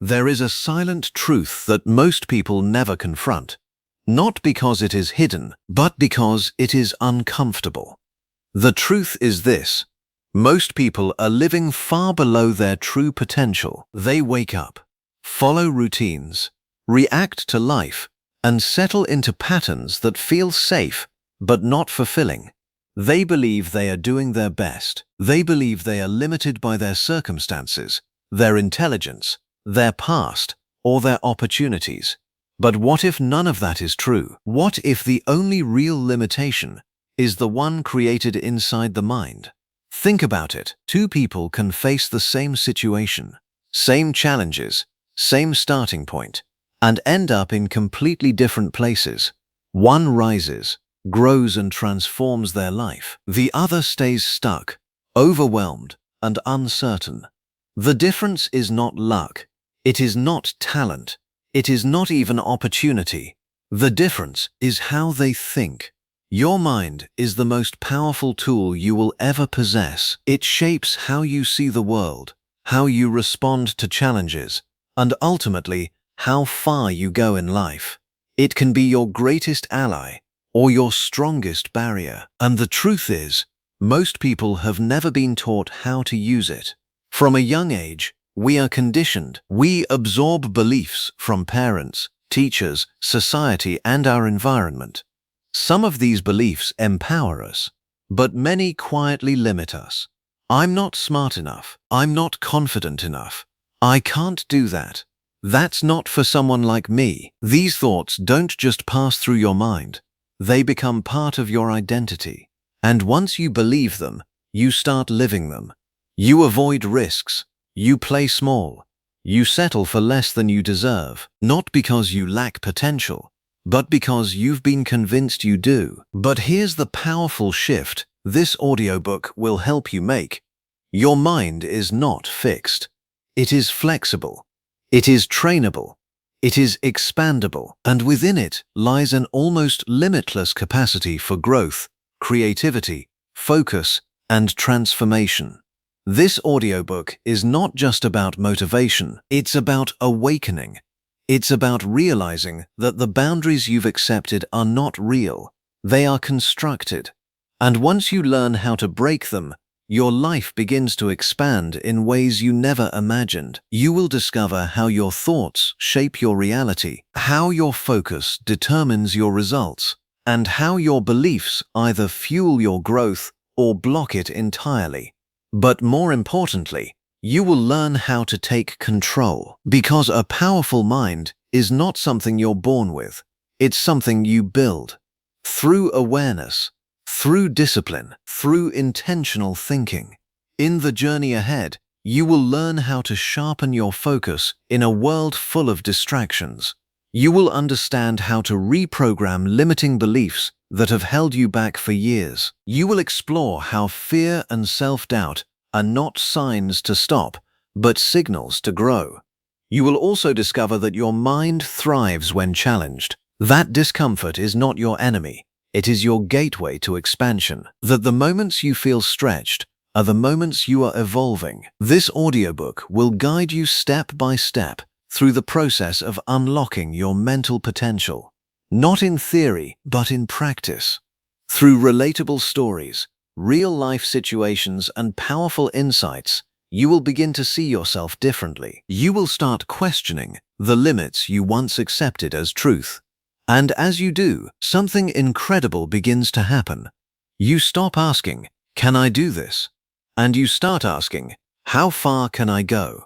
there is a silent truth that most people never confront. Not because it is hidden, but because it is uncomfortable. The truth is this: most people are living far below their true potential. They wake up, follow routines, react to life, and settle into patterns that feel safe but not fulfilling. They believe they are doing their best. They believe they are limited by their circumstances, their intelligence, their past, or their opportunities. But what if none of that is true? What if the only real limitation is the one created inside the mind? Think about it. Two people can face the same situation, same challenges, same starting point, and end up in completely different places. One rises, grows, and transforms their life. The other stays stuck, overwhelmed, and uncertain. The difference is not luck. It is not talent. It is not even opportunity. The difference is how they think. Your mind is the most powerful tool you will ever possess. It shapes how you see the world, how you respond to challenges, and ultimately, how far you go in life. It can be your greatest ally or your strongest barrier. And the truth is, most people have never been taught how to use it. From a young age, we are conditioned. We absorb beliefs from parents, teachers, society, and our environment. Some of these beliefs empower us, but many quietly limit us. I'm not smart enough. I'm not confident enough. I can't do that. That's not for someone like me. These thoughts don't just pass through your mind. They become part of your identity. And once you believe them, you start living them. You avoid risks. You play small. You settle for less than you deserve, not because you lack potential, but because you've been convinced you do. But here's the powerful shift this audiobook will help you make. Your mind is not fixed. It is flexible. It is trainable. It is expandable. And within it lies an almost limitless capacity for growth, creativity, focus, and transformation. This audiobook is not just about motivation. It's about awakening. It's about realizing that the boundaries you've accepted are not real. They are constructed. And once you learn how to break them, your life begins to expand in ways you never imagined. You will discover how your thoughts shape your reality, how your focus determines your results, and how your beliefs either fuel your growth or block it entirely. But more importantly, you will learn how to take control, because a powerful mind is not something you're born with. It's something you build through awareness, through discipline, through intentional thinking. In the journey ahead, you will learn how to sharpen your focus in a world full of distractions. You will understand how to reprogram limiting beliefs that have held you back for years. You will explore how fear and self-doubt are not signs to stop, but signals to grow. You will also discover that your mind thrives when challenged. That discomfort is not your enemy. It is your gateway to expansion. That the moments you feel stretched are the moments you are evolving. This audiobook will guide you step by step through the process of unlocking your mental potential. Not in theory, but in practice. Through relatable stories, real-life situations, and powerful insights, you will begin to see yourself differently. You will start questioning the limits you once accepted as truth. And as you do, something incredible begins to happen. You stop asking, "Can I do this?" And you start asking, "How far can I go?"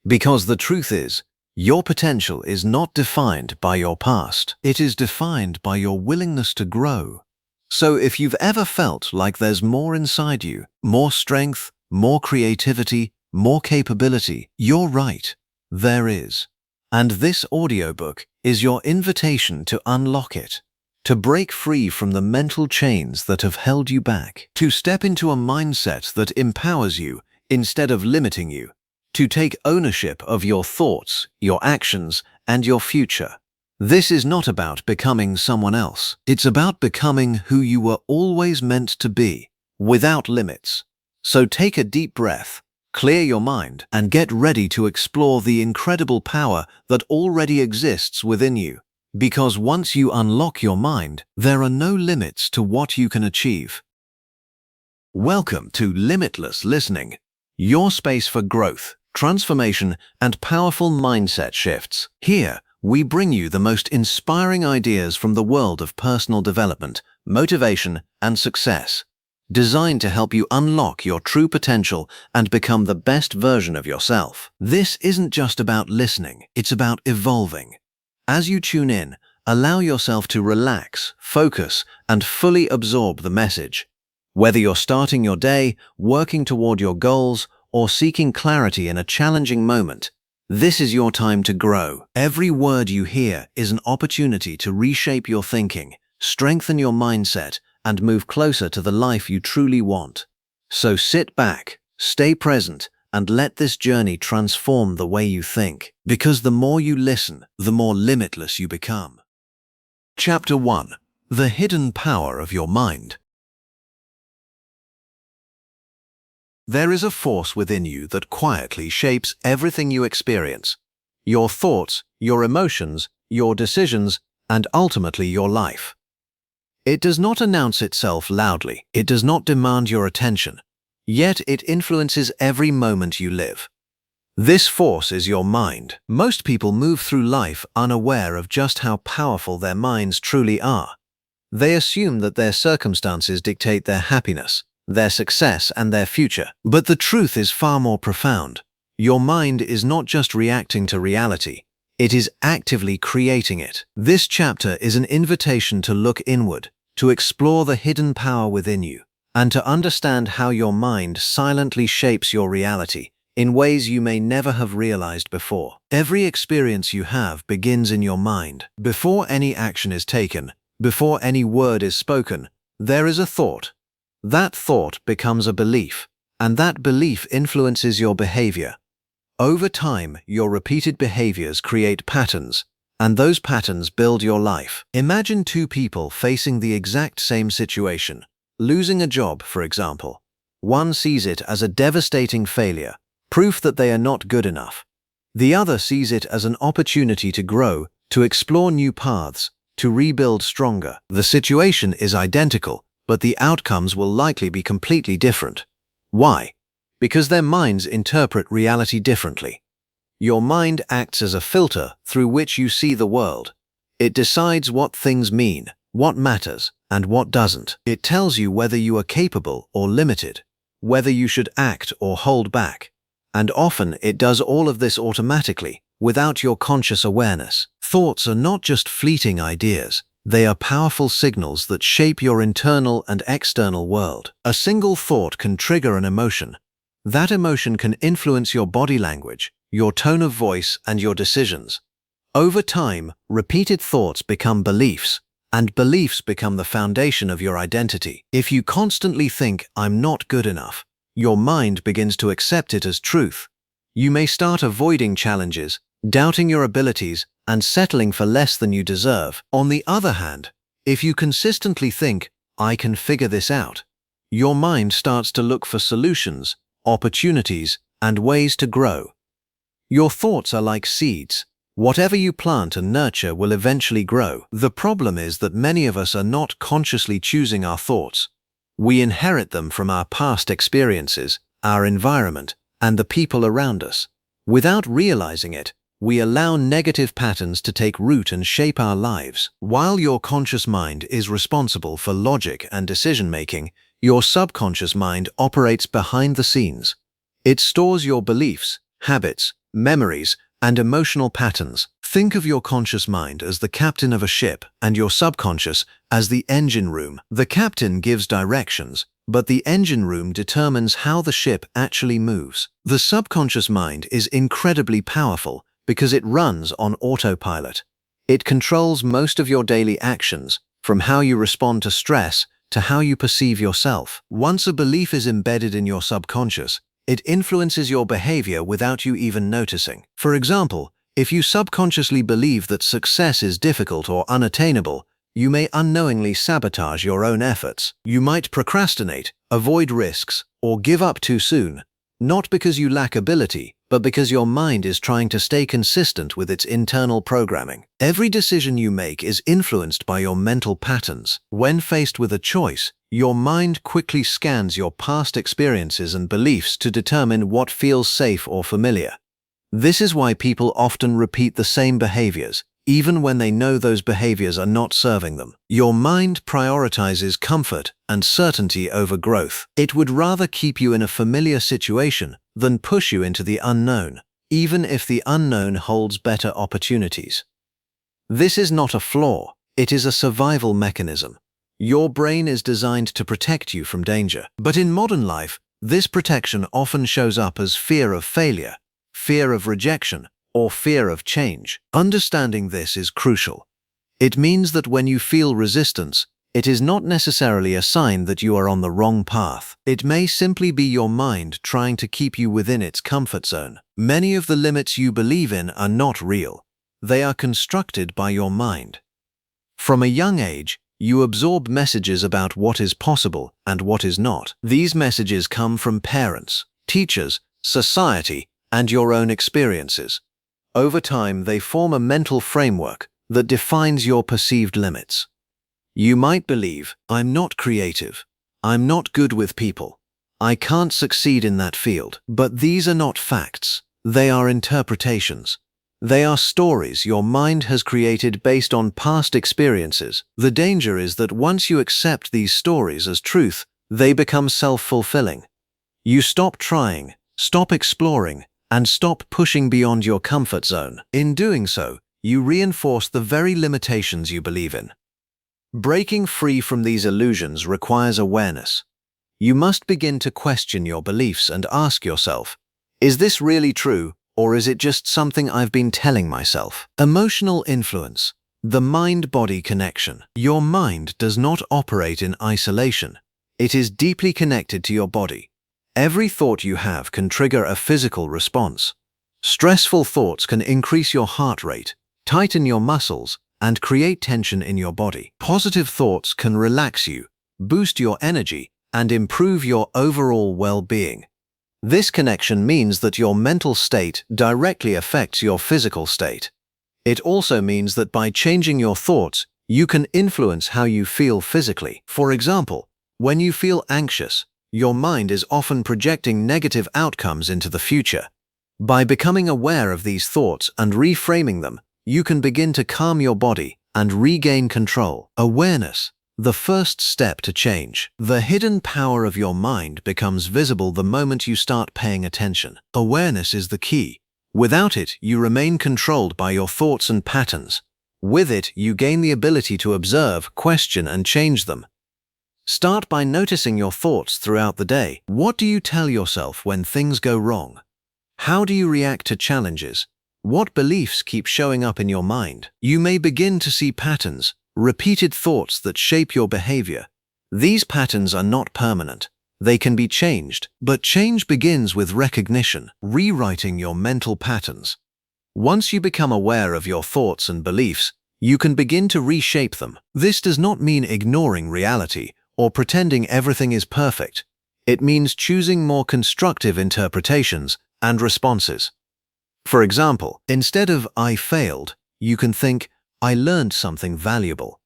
Because the truth is, your potential is not defined by your past. It is defined by your willingness to grow. So if you've ever felt like there's more inside you, more strength, more creativity, more capability, you're right. There is. And this audiobook is your invitation to unlock it, to break free from the mental chains that have held you back, to step into a mindset that empowers you instead of limiting you, to take ownership of your thoughts, your actions, and your future. This is not about becoming someone else. It's about becoming who you were always meant to be, without limits. So take a deep breath, clear your mind, and get ready to explore the incredible power that already exists within you. Because once you unlock your mind, there are no limits to what you can achieve. Welcome to Limitless Listening, your space for growth, transformation, and powerful mindset shifts. Here, we bring you the most inspiring ideas from the world of personal development, motivation, and success, designed to help you unlock your true potential and become the best version of yourself. This isn't just about listening, it's about evolving. As you tune in, allow yourself to relax, focus, and fully absorb the message. Whether you're starting your day, working toward your goals, or seeking clarity in a challenging moment, this is your time to grow. Every word you hear is an opportunity to reshape your thinking, strengthen your mindset, and move closer to the life you truly want. So sit back, stay present, and let this journey transform the way you think. Because the more you listen, the more limitless you become. Chapter 1. The Hidden Power of Your Mind. There is a force within you that quietly shapes everything you experience. Your thoughts, your emotions, your decisions, and ultimately your life. It does not announce itself loudly. It does not demand your attention. Yet it influences every moment you live. This force is your mind. Most people move through life unaware of just how powerful their minds truly are. They assume that their circumstances dictate their happiness, their success, and their future. But the truth is far more profound. Your mind is not just reacting to reality, it is actively creating it. This chapter is an invitation to look inward, to explore the hidden power within you, and to understand how your mind silently shapes your reality in ways you may never have realized before. Every experience you have begins in your mind. Before any action is taken, before any word is spoken, there is a thought. That thought becomes a belief, and that belief influences your behavior. Over time, your repeated behaviors create patterns, and those patterns build your life. Imagine two people facing the exact same situation. Losing a job, for example. One sees it as a devastating failure, proof that they are not good enough. The other sees it as an opportunity to grow, to explore new paths, to rebuild stronger. The situation is identical, but the outcomes will likely be completely different. Why? Because their minds interpret reality differently. Your mind acts as a filter through which you see the world. It decides what things mean, what matters, and what doesn't. It tells you whether you are capable or limited, whether you should act or hold back. And often it does all of this automatically, without your conscious awareness. Thoughts are not just fleeting ideas. They are powerful signals that shape your internal and external world. A single thought can trigger an emotion. That emotion can influence your body language, your tone of voice, and your decisions. Over time, repeated thoughts become beliefs, and beliefs become the foundation of your identity. If you constantly think, "I'm not good enough," your mind begins to accept it as truth. You may start avoiding challenges, doubting your abilities, and settling for less than you deserve. On the other hand, if you consistently think, "I can figure this out," your mind starts to look for solutions, opportunities, and ways to grow. Your thoughts are like seeds. Whatever you plant and nurture will eventually grow. The problem is that many of us are not consciously choosing our thoughts. We inherit them from our past experiences, our environment, and the people around us. Without realizing it, we allow negative patterns to take root and shape our lives. While your conscious mind is responsible for logic and decision-making, your subconscious mind operates behind the scenes. It stores your beliefs, habits, memories, and emotional patterns. Think of your conscious mind as the captain of a ship and your subconscious as the engine room. The captain gives directions, but the engine room determines how the ship actually moves. The subconscious mind is incredibly powerful because it runs on autopilot. It controls most of your daily actions, from how you respond to stress to how you perceive yourself. Once a belief is embedded in your subconscious, it influences your behavior without you even noticing. For example, if you subconsciously believe that success is difficult or unattainable, you may unknowingly sabotage your own efforts. You might procrastinate, avoid risks, or give up too soon. Not because you lack ability, but because your mind is trying to stay consistent with its internal programming. Every decision you make is influenced by your mental patterns. When faced with a choice, your mind quickly scans your past experiences and beliefs to determine what feels safe or familiar. This is why people often repeat the same behaviors, even when they know those behaviors are not serving them. Your mind prioritizes comfort and certainty over growth. It would rather keep you in a familiar situation than push you into the unknown, even if the unknown holds better opportunities. This is not a flaw, it is a survival mechanism. Your brain is designed to protect you from danger. But in modern life, this protection often shows up as fear of failure, fear of rejection, or fear of change. Understanding this is crucial. It means that when you feel resistance, it is not necessarily a sign that you are on the wrong path. It may simply be your mind trying to keep you within its comfort zone. Many of the limits you believe in are not real. They are constructed by your mind. From a young age, you absorb messages about what is possible and what is not. These messages come from parents, teachers, society, and your own experiences. Over time, they form a mental framework that defines your perceived limits. You might believe, I'm not creative, I'm not good with people, I can't succeed in that field. But these are not facts, they are interpretations. They are stories your mind has created based on past experiences. The danger is that once you accept these stories as truth, they become self-fulfilling. You stop trying, stop exploring, and stop pushing beyond your comfort zone. In doing so, you reinforce the very limitations you believe in. Breaking free from these illusions requires awareness. You must begin to question your beliefs and ask yourself, is this really true, or is it just something I've been telling myself? Emotional influence, the mind-body connection. Your mind does not operate in isolation. It is deeply connected to your body. Every thought you have can trigger a physical response. Stressful thoughts can increase your heart rate, tighten your muscles, and create tension in your body. Positive thoughts can relax you, boost your energy, and improve your overall well-being. This connection means that your mental state directly affects your physical state. It also means that by changing your thoughts, you can influence how you feel physically. For example, when you feel anxious, your mind is often projecting negative outcomes into the future. By becoming aware of these thoughts and reframing them, you can begin to calm your body and regain control. Awareness, the first step to change. The hidden power of your mind becomes visible the moment you start paying attention. Awareness is the key. Without it, you remain controlled by your thoughts and patterns. With it, you gain the ability to observe, question, and change them. Start by noticing your thoughts throughout the day. What do you tell yourself when things go wrong? How do you react to challenges? What beliefs keep showing up in your mind? You may begin to see patterns, repeated thoughts that shape your behavior. These patterns are not permanent. They can be changed, but change begins with recognition, rewriting your mental patterns. Once you become aware of your thoughts and beliefs, you can begin to reshape them. This does not mean ignoring reality or pretending everything is perfect. It means choosing more constructive interpretations and responses. For example, instead of "I failed," you can think, "I learned something valuable."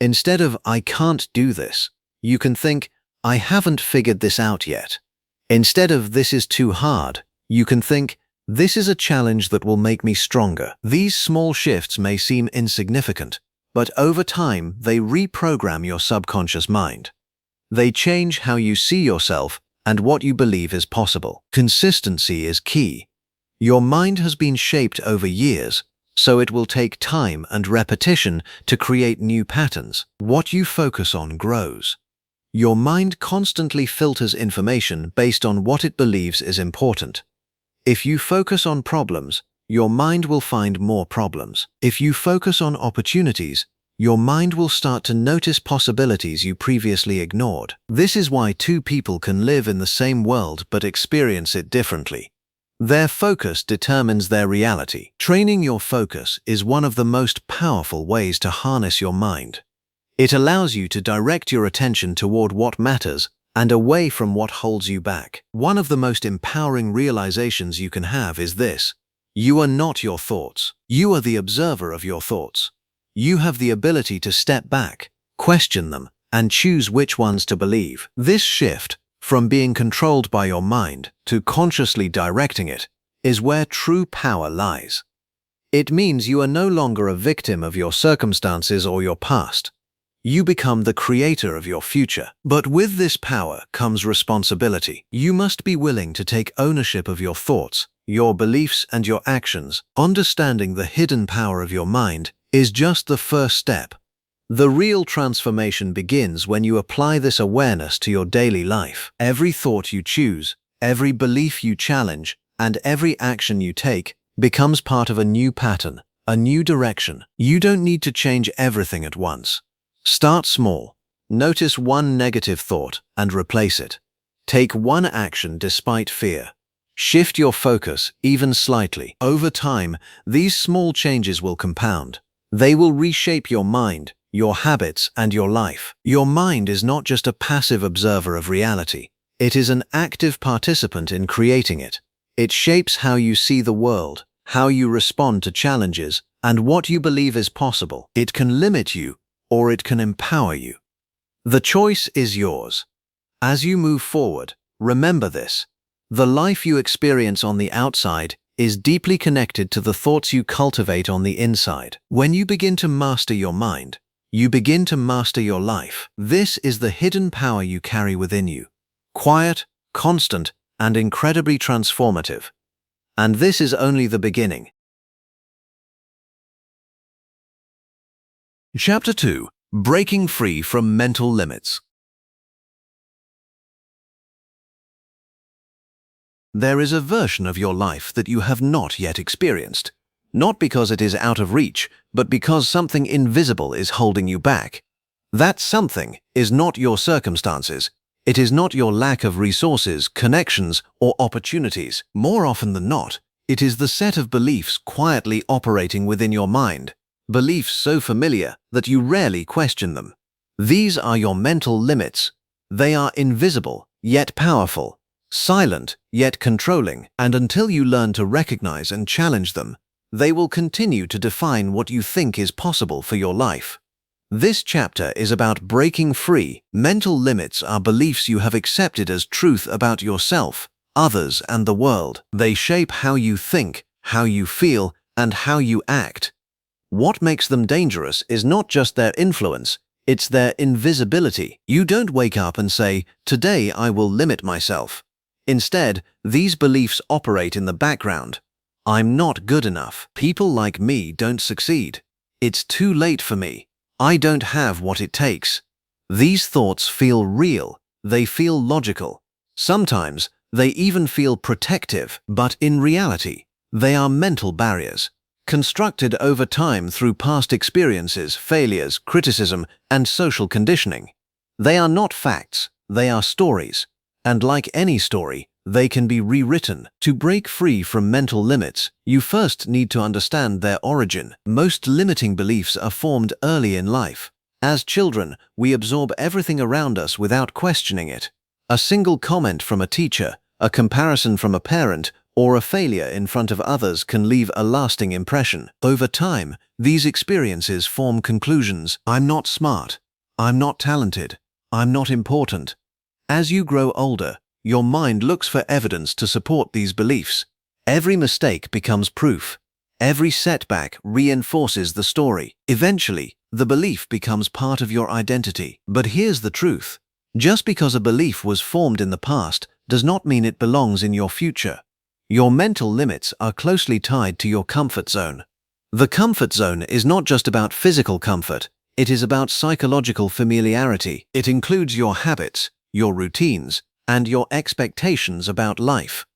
Instead of "I can't do this," you can think, "I haven't figured this out yet." Instead of "this is too hard," you can think, "This is a challenge that will make me stronger." These small shifts may seem insignificant, but over time they reprogram your subconscious mind. They change how you see yourself and what you believe is possible. Consistency is key. Your mind has been shaped over years, so it will take time and repetition to create new patterns. What you focus on grows. Your mind constantly filters information based on what it believes is important. If you focus on problems, your mind will find more problems. If you focus on opportunities, your mind will start to notice possibilities you previously ignored. This is why two people can live in the same world but experience it differently. Their focus determines their reality. Training your focus is one of the most powerful ways to harness your mind. It allows you to direct your attention toward what matters and away from what holds you back. One of the most empowering realizations you can have is this: you are not your thoughts. You are the observer of your thoughts. You have the ability to step back, question them, and choose which ones to believe. This shift, from being controlled by your mind to consciously directing it, is where true power lies. It means you are no longer a victim of your circumstances or your past. You become the creator of your future. But with this power comes responsibility. You must be willing to take ownership of your thoughts, your beliefs, and your actions. Understanding the hidden power of your mind is just the first step. The real transformation begins when you apply this awareness to your daily life. Every thought you choose, every belief you challenge, and every action you take becomes part of a new pattern, a new direction. You don't need to change everything at once. Start small. Notice one negative thought and replace it. Take one action despite fear. Shift your focus even slightly. Over time, these small changes will compound. They will reshape your mind, your habits, and your life. Your mind is not just a passive observer of reality. It is an active participant in creating it. It shapes how you see the world, how you respond to challenges, and what you believe is possible. It can limit you, or it can empower you. The choice is yours. As you move forward, remember this: the life you experience on the outside is deeply connected to the thoughts you cultivate on the inside. When you begin to master your mind, you begin to master your life. This is the hidden power you carry within you. Quiet, constant, and incredibly transformative. And this is only the beginning. Chapter 2: Breaking Free from Mental Limits. There is a version of your life that you have not yet experienced, not because it is out of reach, but because something invisible is holding you back. That something is not your circumstances. It is not your lack of resources, connections, or opportunities. More often than not, it is the set of beliefs quietly operating within your mind, beliefs so familiar that you rarely question them. These are your mental limits. They are invisible, yet powerful, silent, yet controlling, and until you learn to recognize and challenge them, they will continue to define what you think is possible for your life. This chapter is about breaking free. Mental limits are beliefs you have accepted as truth about yourself, others, and the world. They shape how you think, how you feel, and how you act. What makes them dangerous is not just their influence, it's their invisibility. You don't wake up and say, "Today I will limit myself." Instead, these beliefs operate in the background. I'm not good enough. People like me don't succeed. It's too late for me. I don't have what it takes. These thoughts feel real. They feel logical. Sometimes they even feel protective, but in reality, they are mental barriers, constructed over time through past experiences, failures, criticism, and social conditioning. They are not facts, they are stories. And like any story, they can be rewritten. To break free from mental limits, you first need to understand their origin. Most limiting beliefs are formed early in life. As children, we absorb everything around us without questioning it. A single comment from a teacher, a comparison from a parent, or a failure in front of others can leave a lasting impression. Over time, these experiences form conclusions. I'm not smart. I'm not talented. I'm not important. As you grow older, your mind looks for evidence to support these beliefs. Every mistake becomes proof. Every setback reinforces the story. Eventually, the belief becomes part of your identity. But here's the truth. Just because a belief was formed in the past does not mean it belongs in your future. Your mental limits are closely tied to your comfort zone. The comfort zone is not just about physical comfort, it is about psychological familiarity. It includes your habits, your routines, and your expectations about life.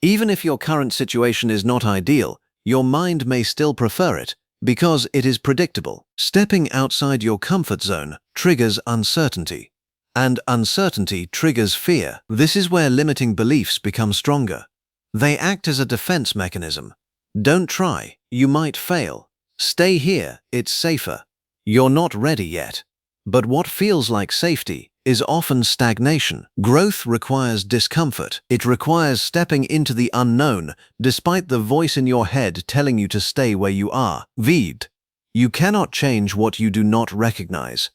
Even if your current situation is not ideal, your mind may still prefer it because it is predictable. Stepping outside your comfort zone triggers uncertainty, and uncertainty triggers fear. This is where limiting beliefs become stronger. They act as a defense mechanism. Don't try, you might fail. Stay here, it's safer. You're not ready yet. But what feels like safety is often stagnation. Growth requires discomfort. It requires stepping into the unknown, despite the voice in your head telling you to stay where you are. Ved. You cannot change what you do not recognize.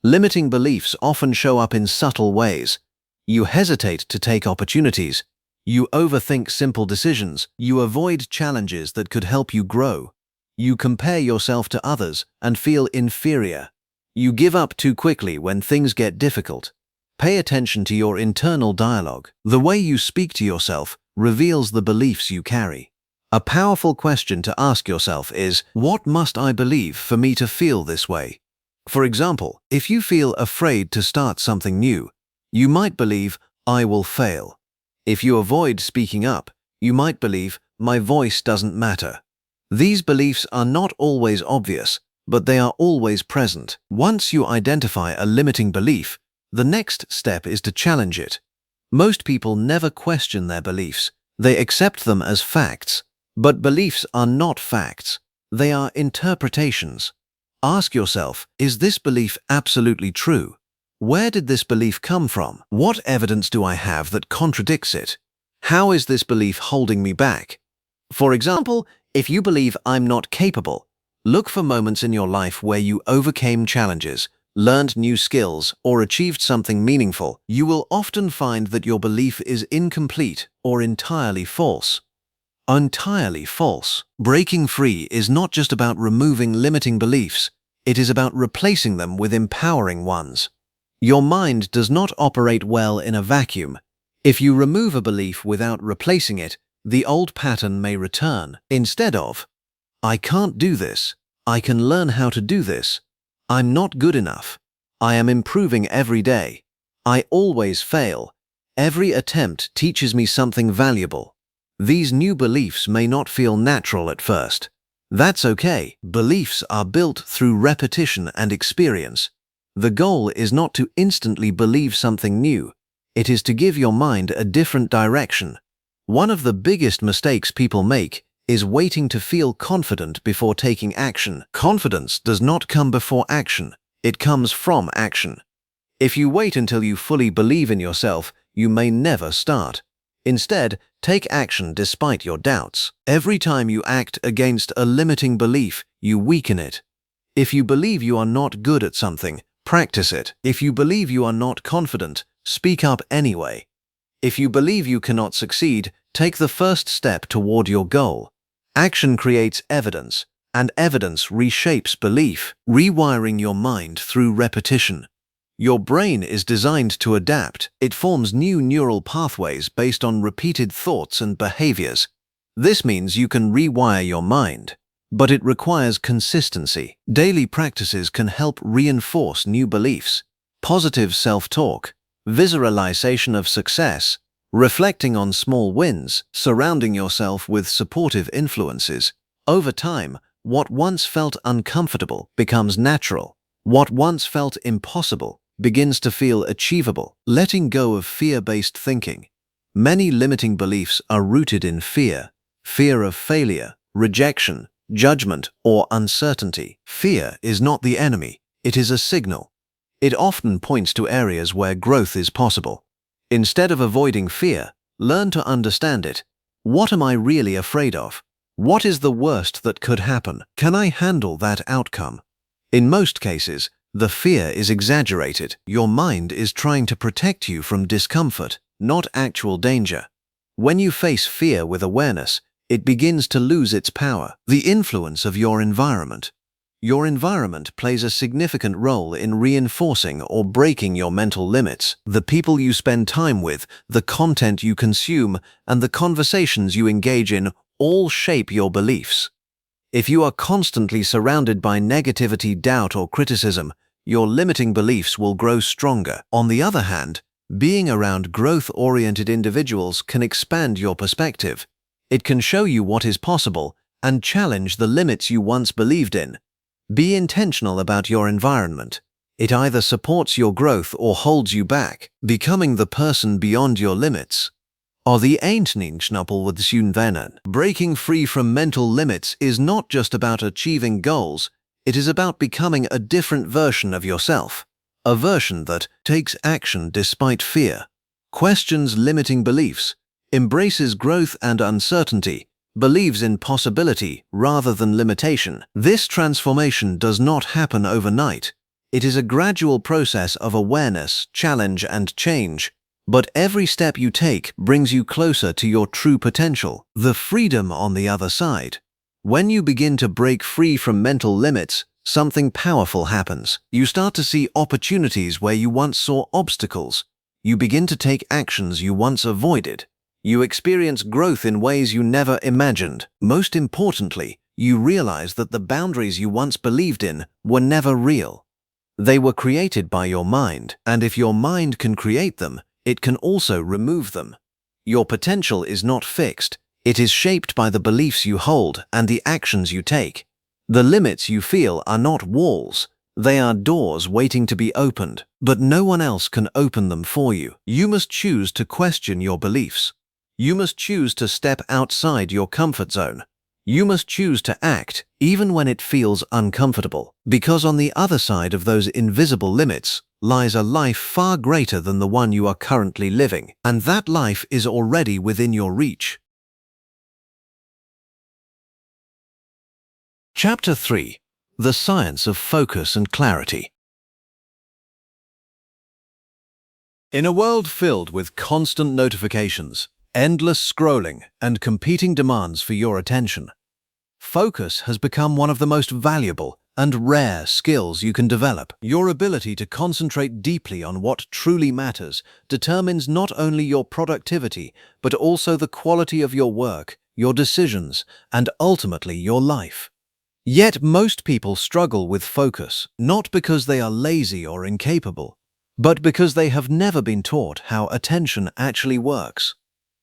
Limiting beliefs often show up in subtle ways. You hesitate to take opportunities. You overthink simple decisions. You avoid challenges that could help you grow. You compare yourself to others and feel inferior. You give up too quickly when things get difficult. Pay attention to your internal dialogue. The way you speak to yourself reveals the beliefs you carry. A powerful question to ask yourself is, what must I believe for me to feel this way? For example, if you feel afraid to start something new, you might believe, I will fail. If you avoid speaking up, you might believe, my voice doesn't matter. These beliefs are not always obvious, but they are always present. Once you identify a limiting belief, the next step is to challenge it. Most people never question their beliefs. They accept them as facts. But beliefs are not facts. They are interpretations. Ask yourself, is this belief absolutely true? Where did this belief come from? What evidence do I have that contradicts it? How is this belief holding me back? For example, if you believe I'm not capable, look for moments in your life where you overcame challenges, learned new skills, or achieved something meaningful. You will often find that your belief is incomplete or entirely false. Entirely false. Breaking free is not just about removing limiting beliefs. It is about replacing them with empowering ones. Your mind does not operate well in a vacuum. If you remove a belief without replacing it, the old pattern may return. Instead of, I can't do this, I can learn how to do this. I'm not good enough. I am improving every day. I always fail. Every attempt teaches me something valuable. These new beliefs may not feel natural at first. That's okay. Beliefs are built through repetition and experience. The goal is not to instantly believe something new. It is to give your mind a different direction. One of the biggest mistakes people make is waiting to feel confident before taking action. Confidence does not come before action. It comes from action. If you wait until you fully believe in yourself, you may never start. Instead, take action despite your doubts. Every time you act against a limiting belief, you weaken it. If you believe you are not good at something, practice it. If you believe you are not confident, speak up anyway. If you believe you cannot succeed, take the first step toward your goal. Action creates evidence, and evidence reshapes belief, rewiring your mind through repetition. Your brain is designed to adapt. It forms new neural pathways based on repeated thoughts and behaviors. This means you can rewire your mind, but it requires consistency. Daily practices can help reinforce new beliefs. Positive self-talk, visualization of success, reflecting on small wins, surrounding yourself with supportive influences. Over time, what once felt uncomfortable becomes natural. What once felt impossible begins to feel achievable. Letting go of fear-based thinking. Many limiting beliefs are rooted in fear. Fear of failure, rejection, judgment, or uncertainty. Fear is not the enemy. It is a signal. It often points to areas where growth is possible. Instead of avoiding fear, learn to understand it. What am I really afraid of? What is the worst that could happen? Can I handle that outcome? In most cases, the fear is exaggerated. Your mind is trying to protect you from discomfort, not actual danger. When you face fear with awareness, it begins to lose its power. The influence of your environment. Your environment plays a significant role in reinforcing or breaking your mental limits. The people you spend time with, the content you consume, and the conversations you engage in all shape your beliefs. If you are constantly surrounded by negativity, doubt, or criticism, your limiting beliefs will grow stronger. On the other hand, being around growth-oriented individuals can expand your perspective. It can show you what is possible and challenge the limits you once believed in. Be intentional about your environment. It either supports your growth or holds you back. Becoming the person beyond your limits. The Breaking free from mental limits is not just about achieving goals, it is about becoming a different version of yourself. a version that takes action despite fear, questions limiting beliefs, embraces growth and uncertainty, believes in possibility rather than limitation. This transformation does not happen overnight. It is a gradual process of awareness, challenge, and change. But every step you take brings you closer to your true potential, the freedom on the other side. When you begin to break free from mental limits, something powerful happens. You start to see opportunities where you once saw obstacles. You begin to take actions you once avoided. You experience growth in ways you never imagined. Most importantly, you realize that the boundaries you once believed in were never real. They were created by your mind, and if your mind can create them, it can also remove them. Your potential is not fixed. It is shaped by the beliefs you hold and the actions you take. The limits you feel are not walls. They are doors waiting to be opened, but no one else can open them for you. You must choose to question your beliefs. You must choose to step outside your comfort zone. You must choose to act even when it feels uncomfortable, because on the other side of those invisible limits lies a life far greater than the one you are currently living, and that life is already within your reach. Chapter 3: The Science of Focus and Clarity. In a world filled with constant notifications, endless scrolling, and competing demands for your attention, focus has become one of the most valuable and rare skills you can develop. Your ability to concentrate deeply on what truly matters determines not only your productivity, but also the quality of your work, your decisions, and ultimately your life. Yet most people struggle with focus, not because they are lazy or incapable, but because they have never been taught how attention actually works.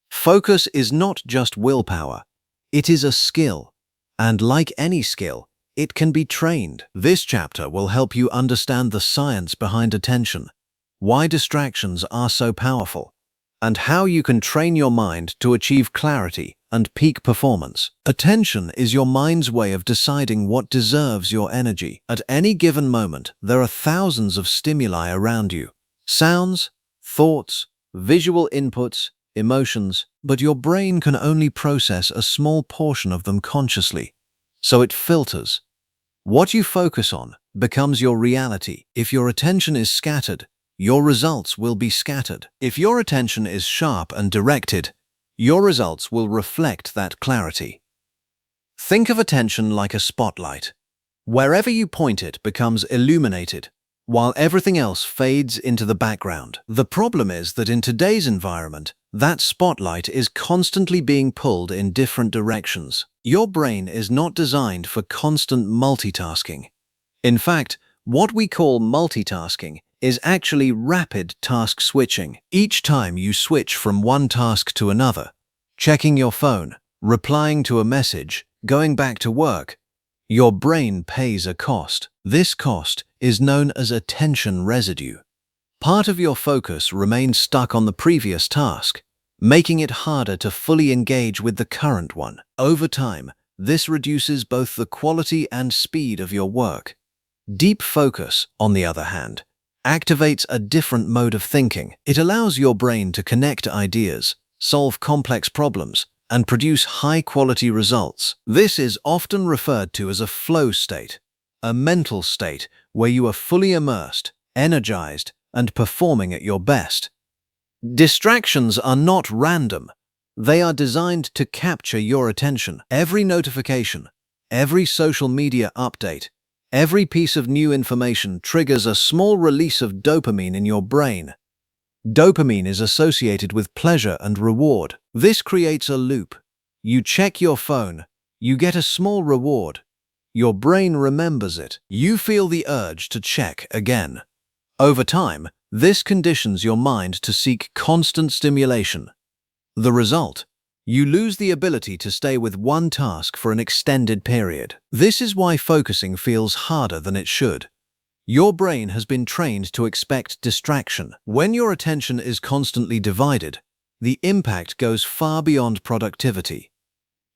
Focus is not just willpower, it is a skill, and like any skill, it can be trained. This chapter will help you understand the science behind attention, why distractions are so powerful, and how you can train your mind to achieve clarity and peak performance. Attention is your mind's way of deciding what deserves your energy. At any given moment, there are thousands of stimuli around you. Sounds, thoughts, visual inputs, emotions, but your brain can only process a small portion of them consciously, so it filters. What you focus on becomes your reality. If your attention is scattered, your results will be scattered. If your attention is sharp and directed, your results will reflect that clarity. Think of attention like a spotlight. Wherever you point it becomes illuminated, while everything else fades into the background. The problem is that in today's environment, that spotlight is constantly being pulled in different directions. Your brain is not designed for constant multitasking. In fact, what we call multitasking is actually rapid task switching. Each time you switch from one task to another, checking your phone, replying to a message, going back to work, your brain pays a cost. This cost is known as attention residue. Part of your focus remains stuck on the previous task, making it harder to fully engage with the current one. Over time, this reduces both the quality and speed of your work. Deep focus, on the other hand, activates a different mode of thinking. It allows your brain to connect ideas, solve complex problems, and produce high-quality results. This is often referred to as a flow state, a mental state where you are fully immersed, energized, and performing at your best. Distractions are not random. They are designed to capture your attention. Every notification, every social media update, every piece of new information triggers a small release of dopamine in your brain. Dopamine is associated with pleasure and reward. This creates a loop. You check your phone, you get a small reward. Your brain remembers it. You feel the urge to check again. Over time, this conditions your mind to seek constant stimulation. The result: you lose the ability to stay with one task for an extended period. This is why focusing feels harder than it should. Your brain has been trained to expect distraction. When your attention is constantly divided, the impact goes far beyond productivity.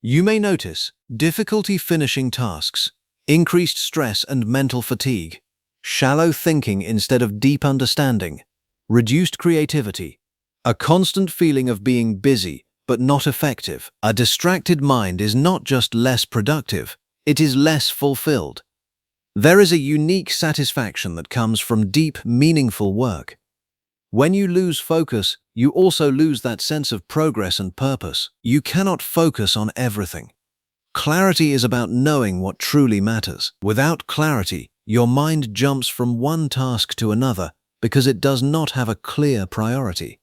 You may notice difficulty finishing tasks, increased stress and mental fatigue, shallow thinking instead of deep understanding, reduced creativity, a constant feeling of being busy but not effective. A distracted mind is not just less productive, it is less fulfilled. There is a unique satisfaction that comes from deep, meaningful work. When you lose focus, you also lose that sense of progress and purpose. You cannot focus on everything. Clarity is about knowing what truly matters. Without clarity, your mind jumps from one task to another because it does not have a clear priority.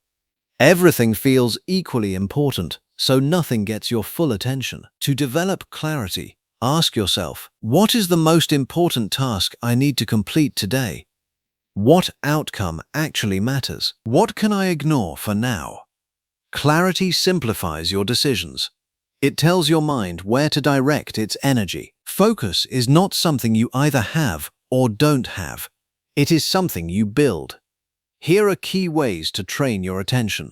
Everything feels equally important, so nothing gets your full attention. To develop clarity, ask yourself, what is the most important task I need to complete today? What outcome actually matters? What can I ignore for now? Clarity simplifies your decisions. It tells your mind where to direct its energy. Focus is not something you either have or don't have. It is something you build. Here are key ways to train your attention.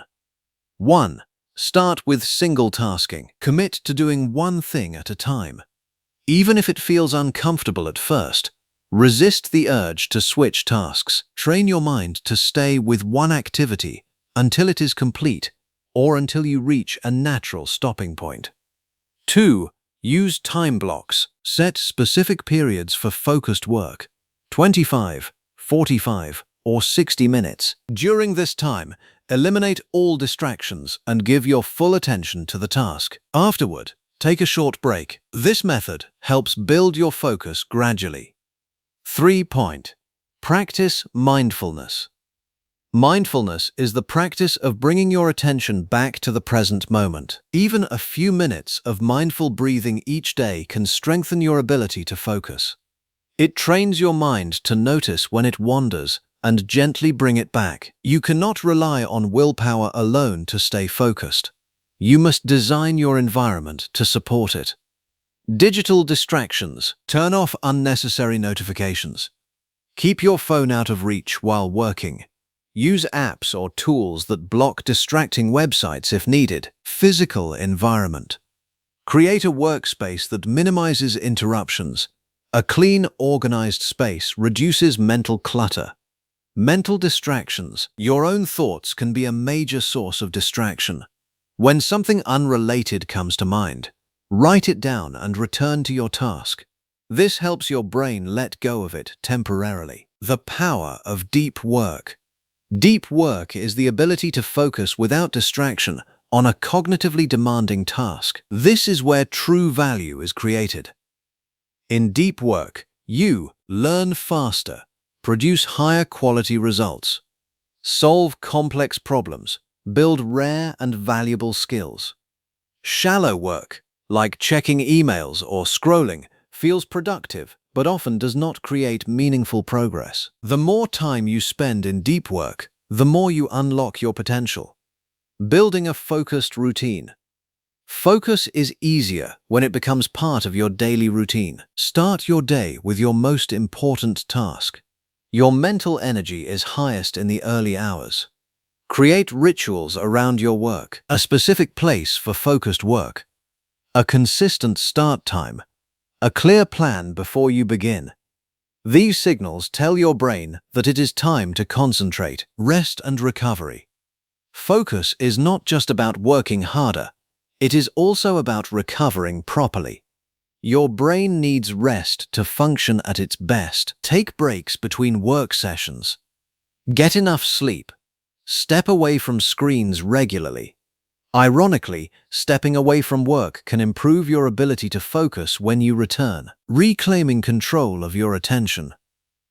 1. Start with single tasking. Commit to doing one thing at a time. Even if it feels uncomfortable at first, resist the urge to switch tasks. Train your mind to stay with one activity until it is complete or until you reach a natural stopping point. 2. Use time blocks. Set specific periods for focused work. 25, 45, or 60 minutes. During this time, eliminate all distractions and give your full attention to the task. Afterward, take a short break. This method helps build your focus gradually. 3. Practice mindfulness. Mindfulness is the practice of bringing your attention back to the present moment. Even a few minutes of mindful breathing each day can strengthen your ability to focus. It trains your mind to notice when it wanders and gently bring it back. You cannot rely on willpower alone to stay focused. You must design your environment to support it. Digital distractions. Turn off unnecessary notifications. Keep your phone out of reach while working. Use apps or tools that block distracting websites if needed. Physical environment. Create a workspace that minimizes interruptions. A clean, organized space reduces mental clutter. Mental distractions. Your own thoughts can be a major source of distraction. When something unrelated comes to mind, write it down and return to your task. This helps your brain let go of it temporarily. The power of deep work. Deep work is the ability to focus without distraction on a cognitively demanding task. This is where true value is created. In deep work, you learn faster, produce higher quality results, solve complex problems, build rare and valuable skills. Shallow work, like checking emails or scrolling, feels productive but often does not create meaningful progress. The more time you spend in deep work, the more you unlock your potential. Building a focused routine. Focus is easier when it becomes part of your daily routine. Start your day with your most important task. Your mental energy is highest in the early hours. Create rituals around your work. A specific place for focused work. A consistent start time. A clear plan before you begin. These signals tell your brain that it is time to concentrate. Rest and recovery. Focus is not just about working harder. It is also about recovering properly. Your brain needs rest to function at its best. Take breaks between work sessions. Get enough sleep. Step away from screens regularly. Ironically, stepping away from work can improve your ability to focus when you return. Reclaiming control of your attention.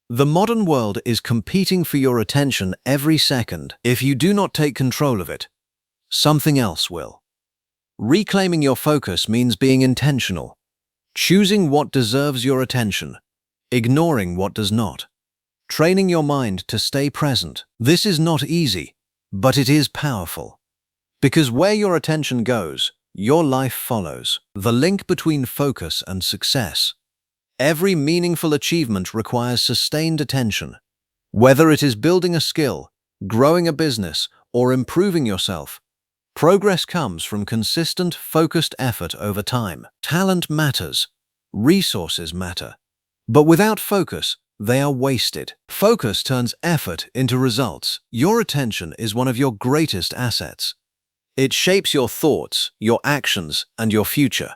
The modern world is competing for your attention every second. If you do not take control of it, something else will. Reclaiming your focus means being intentional, choosing what deserves your attention, ignoring what does not, training your mind to stay present. This is not easy, but it is powerful. Because where your attention goes, your life follows. The link between focus and success. Every meaningful achievement requires sustained attention. Whether it is building a skill, growing a business, or improving yourself, progress comes from consistent, focused effort over time. Talent matters. Resources matter. But without focus, they are wasted. Focus turns effort into results. Your attention is one of your greatest assets. It shapes your thoughts, your actions, and your future.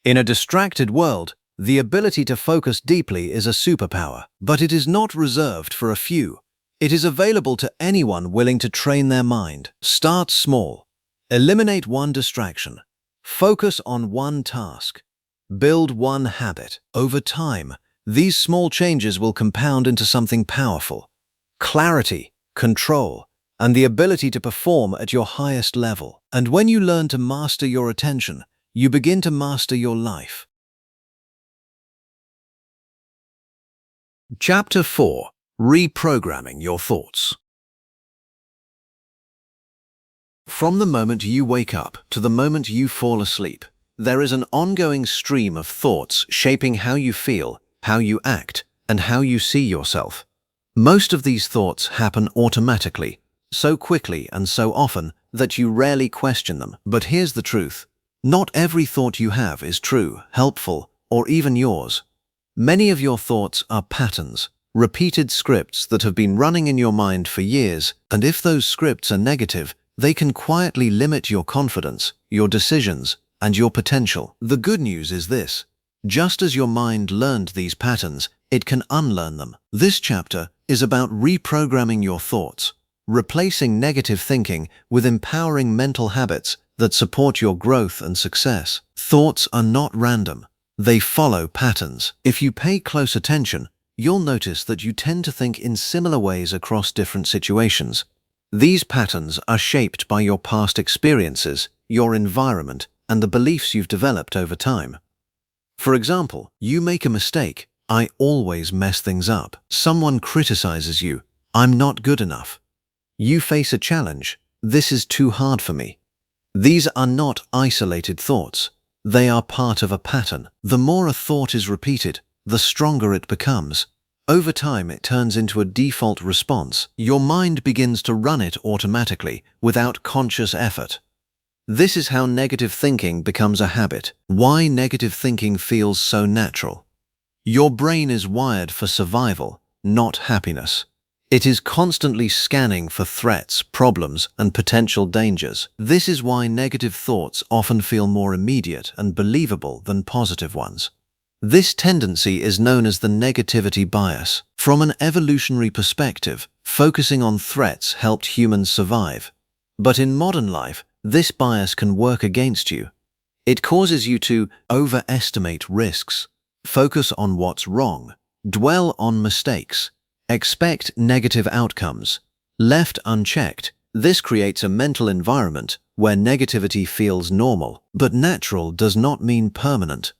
In a distracted world, the ability to focus deeply is a superpower, but it is not reserved for a few. It is available to anyone willing to train their mind. Start small. Eliminate one distraction. Focus on one task. Build one habit. Over time, these small changes will compound into something powerful. Clarity, control, and the ability to perform at your highest level. And when you learn to master your attention, you begin to master your life. Chapter 4. Reprogramming your thoughts. From the moment you wake up to the moment you fall asleep, there is an ongoing stream of thoughts shaping how you feel, how you act, and how you see yourself. Most of these thoughts happen automatically, so quickly and so often that you rarely question them. But here's the truth. Not every thought you have is true, helpful, or even yours. Many of your thoughts are patterns, repeated scripts that have been running in your mind for years, and if those scripts are negative, they can quietly limit your confidence, your decisions, and your potential. The good news is this. Just as your mind learned these patterns, it can unlearn them. This chapter is about reprogramming your thoughts, replacing negative thinking with empowering mental habits that support your growth and success. Thoughts are not random. They follow patterns. If you pay close attention, you'll notice that you tend to think in similar ways across different situations. These patterns are shaped by your past experiences, your environment, and the beliefs you've developed over time. For example, you make a mistake. I always mess things up. Someone criticizes you. I'm not good enough. You face a challenge. This is too hard for me. These are not isolated thoughts. They are part of a pattern. The more a thought is repeated, the stronger it becomes. Over time, it turns into a default response. Your mind begins to run it automatically, without conscious effort. This is how negative thinking becomes a habit. Why negative thinking feels so natural. Your brain is wired for survival, not happiness. It is constantly scanning for threats, problems, and potential dangers. This is why negative thoughts often feel more immediate and believable than positive ones. This tendency is known as the negativity bias. From an evolutionary perspective, focusing on threats helped humans survive. But in modern life, this bias can work against you. It causes you to overestimate risks, focus on what's wrong, dwell on mistakes, expect negative outcomes. Left unchecked, this creates a mental environment where negativity feels normal. But natural does not mean permanent.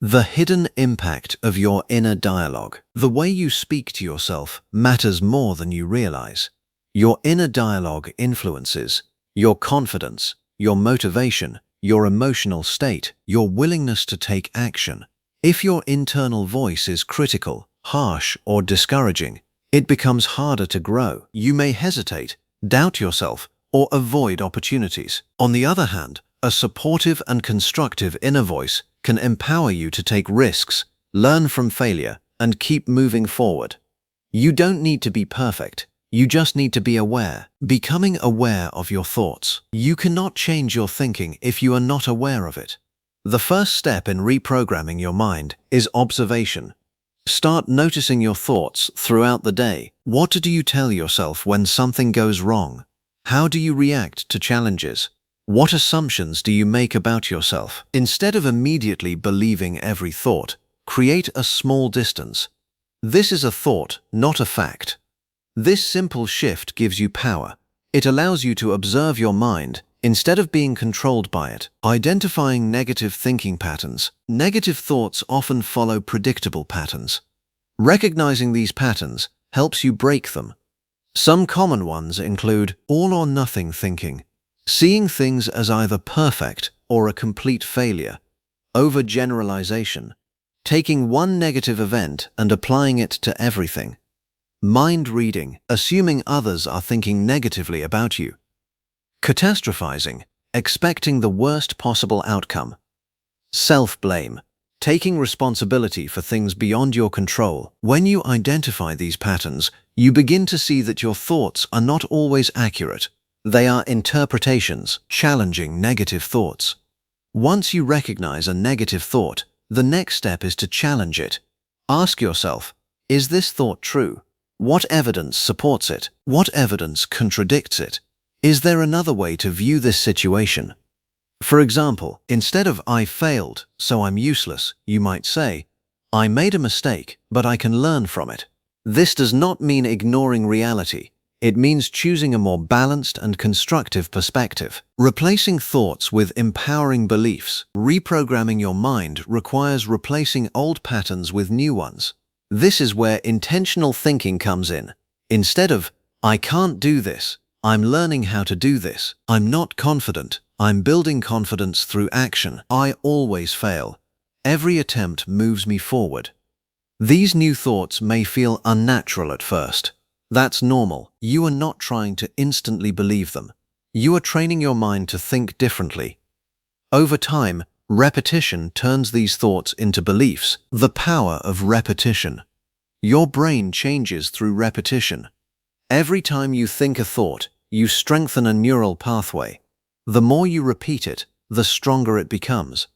The hidden impact of your inner dialogue. The way you speak to yourself matters more than you realize. Your inner dialogue influences your confidence, your motivation, your emotional state, your willingness to take action. If your internal voice is critical, harsh, or discouraging, it becomes harder to grow. You may hesitate, doubt yourself, or avoid opportunities. On the other hand, a supportive and constructive inner voice can empower you to take risks, learn from failure, and keep moving forward. You don't need to be perfect. You just need to be aware. Becoming aware of your thoughts. You cannot change your thinking if you are not aware of it. The first step in reprogramming your mind is observation. Start noticing your thoughts throughout the day. What do you tell yourself when something goes wrong? How do you react to challenges? What assumptions do you make about yourself? Instead of immediately believing every thought, create a small distance. This is a thought, not a fact. This simple shift gives you power. It allows you to observe your mind instead of being controlled by it. Identifying negative thinking patterns. Negative thoughts often follow predictable patterns. Recognizing these patterns helps you break them. Some common ones include all or nothing thinking, seeing things as either perfect or a complete failure, overgeneralization, taking one negative event and applying it to everything, mind reading, assuming others are thinking negatively about you, catastrophizing, expecting the worst possible outcome, self-blame, taking responsibility for things beyond your control. When you identify these patterns, you begin to see that your thoughts are not always accurate. They are interpretations, challenging negative thoughts. Once you recognize a negative thought, the next step is to challenge it. Ask yourself, is this thought true? What evidence supports it? What evidence contradicts it? Is there another way to view this situation? For example, instead of "I failed, so I'm useless," you might say, "I made a mistake, but I can learn from it." This does not mean ignoring reality. It means choosing a more balanced and constructive perspective. Replacing thoughts with empowering beliefs. Reprogramming your mind requires replacing old patterns with new ones. This is where intentional thinking comes in. Instead of "I can't do this," "I'm learning how to do this." "I'm not confident," "I'm building confidence through action." "I always fail." "Every attempt moves me forward." These new thoughts may feel unnatural at first. That's normal. You are not trying to instantly believe them. You are training your mind to think differently. Over time, repetition turns these thoughts into beliefs. The power of repetition. Your brain changes through repetition. Every time you think a thought, you strengthen a neural pathway. The more you repeat it, the stronger it becomes.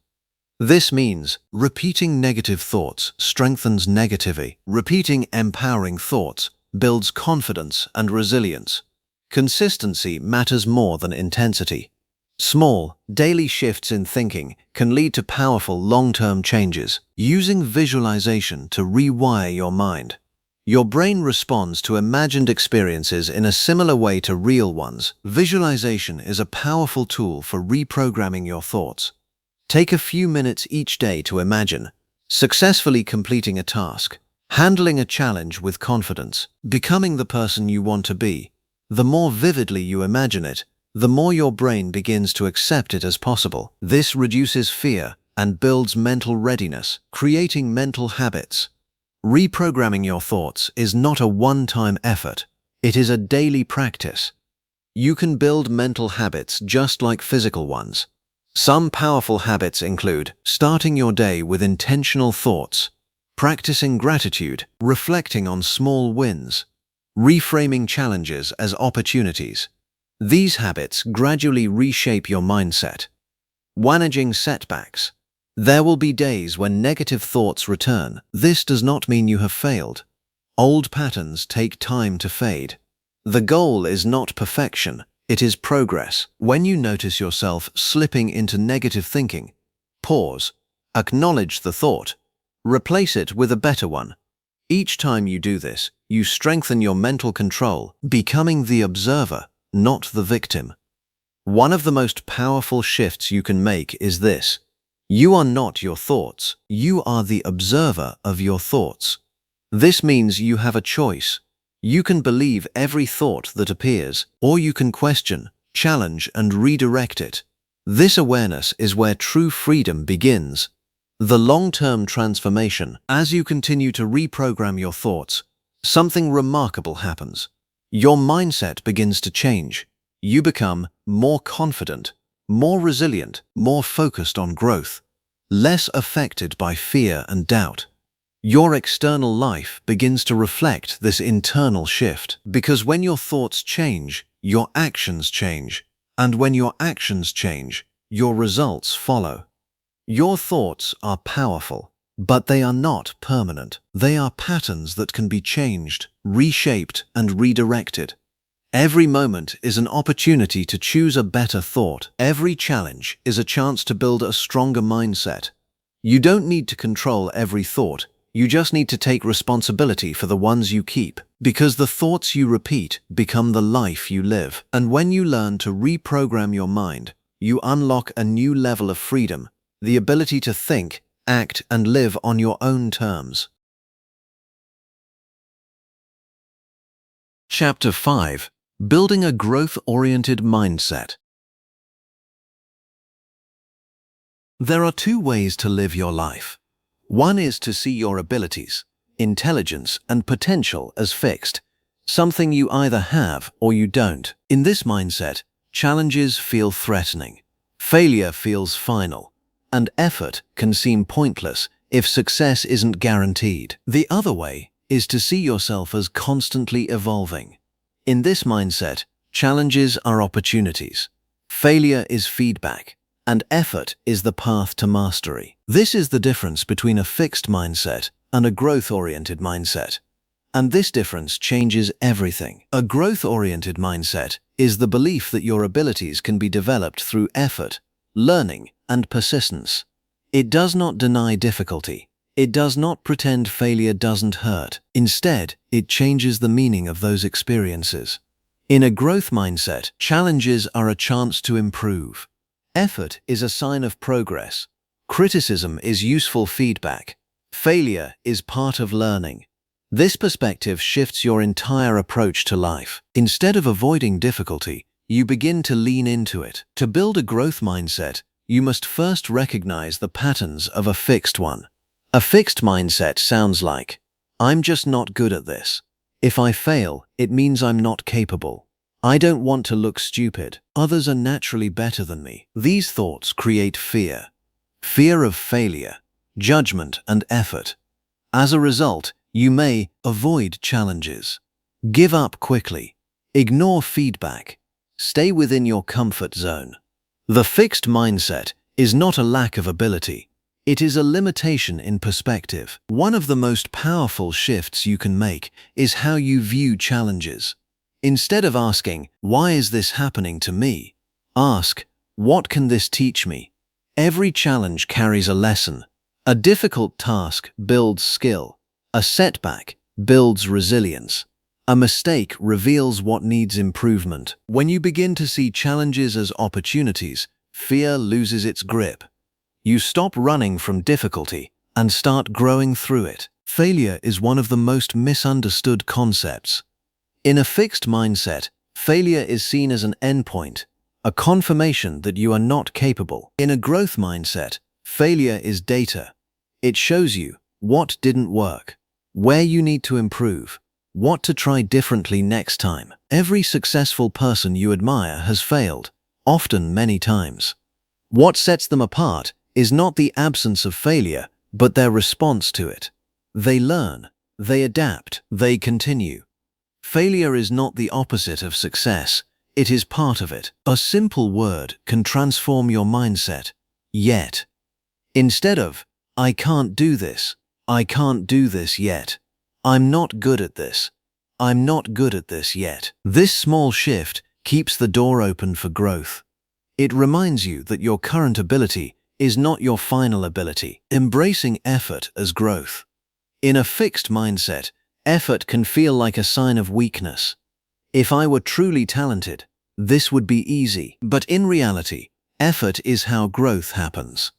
This means repeating negative thoughts strengthens negativity. Repeating empowering thoughts builds confidence and resilience. Consistency matters more than intensity. Small, daily shifts in thinking can lead to powerful long-term changes. Using visualization to rewire your mind. Your brain responds to imagined experiences in a similar way to real ones. Visualization is a powerful tool for reprogramming your thoughts. Take a few minutes each day to imagine successfully completing a task, handling a challenge with confidence, becoming the person you want to be. The more vividly you imagine it, the more your brain begins to accept it as possible. This reduces fear and builds mental readiness, creating mental habits. Reprogramming your thoughts is not a one-time effort. It is a daily practice. You can build mental habits just like physical ones. Some powerful habits include starting your day with intentional thoughts, practicing gratitude, reflecting on small wins, reframing challenges as opportunities. These habits gradually reshape your mindset. Managing setbacks. There will be days when negative thoughts return. This does not mean you have failed. Old patterns take time to fade. The goal is not perfection, it is progress. When you notice yourself slipping into negative thinking, pause, acknowledge the thought, replace it with a better one. Each time you do this, you strengthen your mental control, becoming the observer, not the victim. One of the most powerful shifts you can make is this. You are not your thoughts. You are the observer of your thoughts. This means you have a choice. You can believe every thought that appears, or you can question, challenge, and redirect it. This awareness is where true freedom begins. The long-term transformation. As you continue to reprogram your thoughts, something remarkable happens. Your mindset begins to change. You become more confident, more resilient, more focused on growth, less affected by fear and doubt. Your external life begins to reflect this internal shift, because when your thoughts change, your actions change, and when your actions change, your results follow. Your thoughts are powerful, but they are not permanent. They are patterns that can be changed, reshaped, and redirected. Every moment is an opportunity to choose a better thought. Every challenge is a chance to build a stronger mindset. You don't need to control every thought. You just need to take responsibility for the ones you keep, because the thoughts you repeat become the life you live. And when you learn to reprogram your mind, you unlock a new level of freedom, the ability to think, act, and live on your own terms. Chapter 5. Building a growth-oriented mindset. There are two ways to live your life. One is to see your abilities, intelligence, and potential as fixed, something you either have or you don't. In this mindset, challenges feel threatening, failure feels final, and effort can seem pointless if success isn't guaranteed. The other way is to see yourself as constantly evolving. In this mindset, challenges are opportunities, failure is feedback, and effort is the path to mastery. This is the difference between a fixed mindset and a growth-oriented mindset. And this difference changes everything. A growth-oriented mindset is the belief that your abilities can be developed through effort, learning, and persistence. It does not deny difficulty. It does not pretend failure doesn't hurt. Instead, it changes the meaning of those experiences. In a growth mindset, challenges are a chance to improve. Effort is a sign of progress. Criticism is useful feedback. Failure is part of learning. This perspective shifts your entire approach to life. Instead of avoiding difficulty, you begin to lean into it. To build a growth mindset, you must first recognize the patterns of a fixed one. A fixed mindset sounds like, I'm just not good at this. If I fail, it means I'm not capable. I don't want to look stupid. Others are naturally better than me. These thoughts create fear. Fear of failure, judgment, and effort. As a result, you may avoid challenges, give up quickly, ignore feedback, stay within your comfort zone. The fixed mindset is not a lack of ability. It is a limitation in perspective. One of the most powerful shifts you can make is how you view challenges. Instead of asking, why is this happening to me? Ask, what can this teach me? Every challenge carries a lesson. A difficult task builds skill. A setback builds resilience. A mistake reveals what needs improvement. When you begin to see challenges as opportunities, fear loses its grip. You stop running from difficulty and start growing through it. Failure is one of the most misunderstood concepts. In a fixed mindset, failure is seen as an endpoint, a confirmation that you are not capable. In a growth mindset, failure is data. It shows you what didn't work, where you need to improve, what to try differently next time. Every successful person you admire has failed, often many times. What sets them apart is not the absence of failure, but their response to it. They learn, they adapt, they continue. Failure is not the opposite of success, it is part of it. A simple word can transform your mindset. Yet. Instead of, I can't do this, I can't do this yet. I'm not good at this. I'm not good at this yet. This small shift keeps the door open for growth. It reminds you that your current ability is not your final ability. Embracing effort as growth. In a fixed mindset, effort can feel like a sign of weakness. If I were truly talented, this would be easy. But in reality, effort is how growth happens.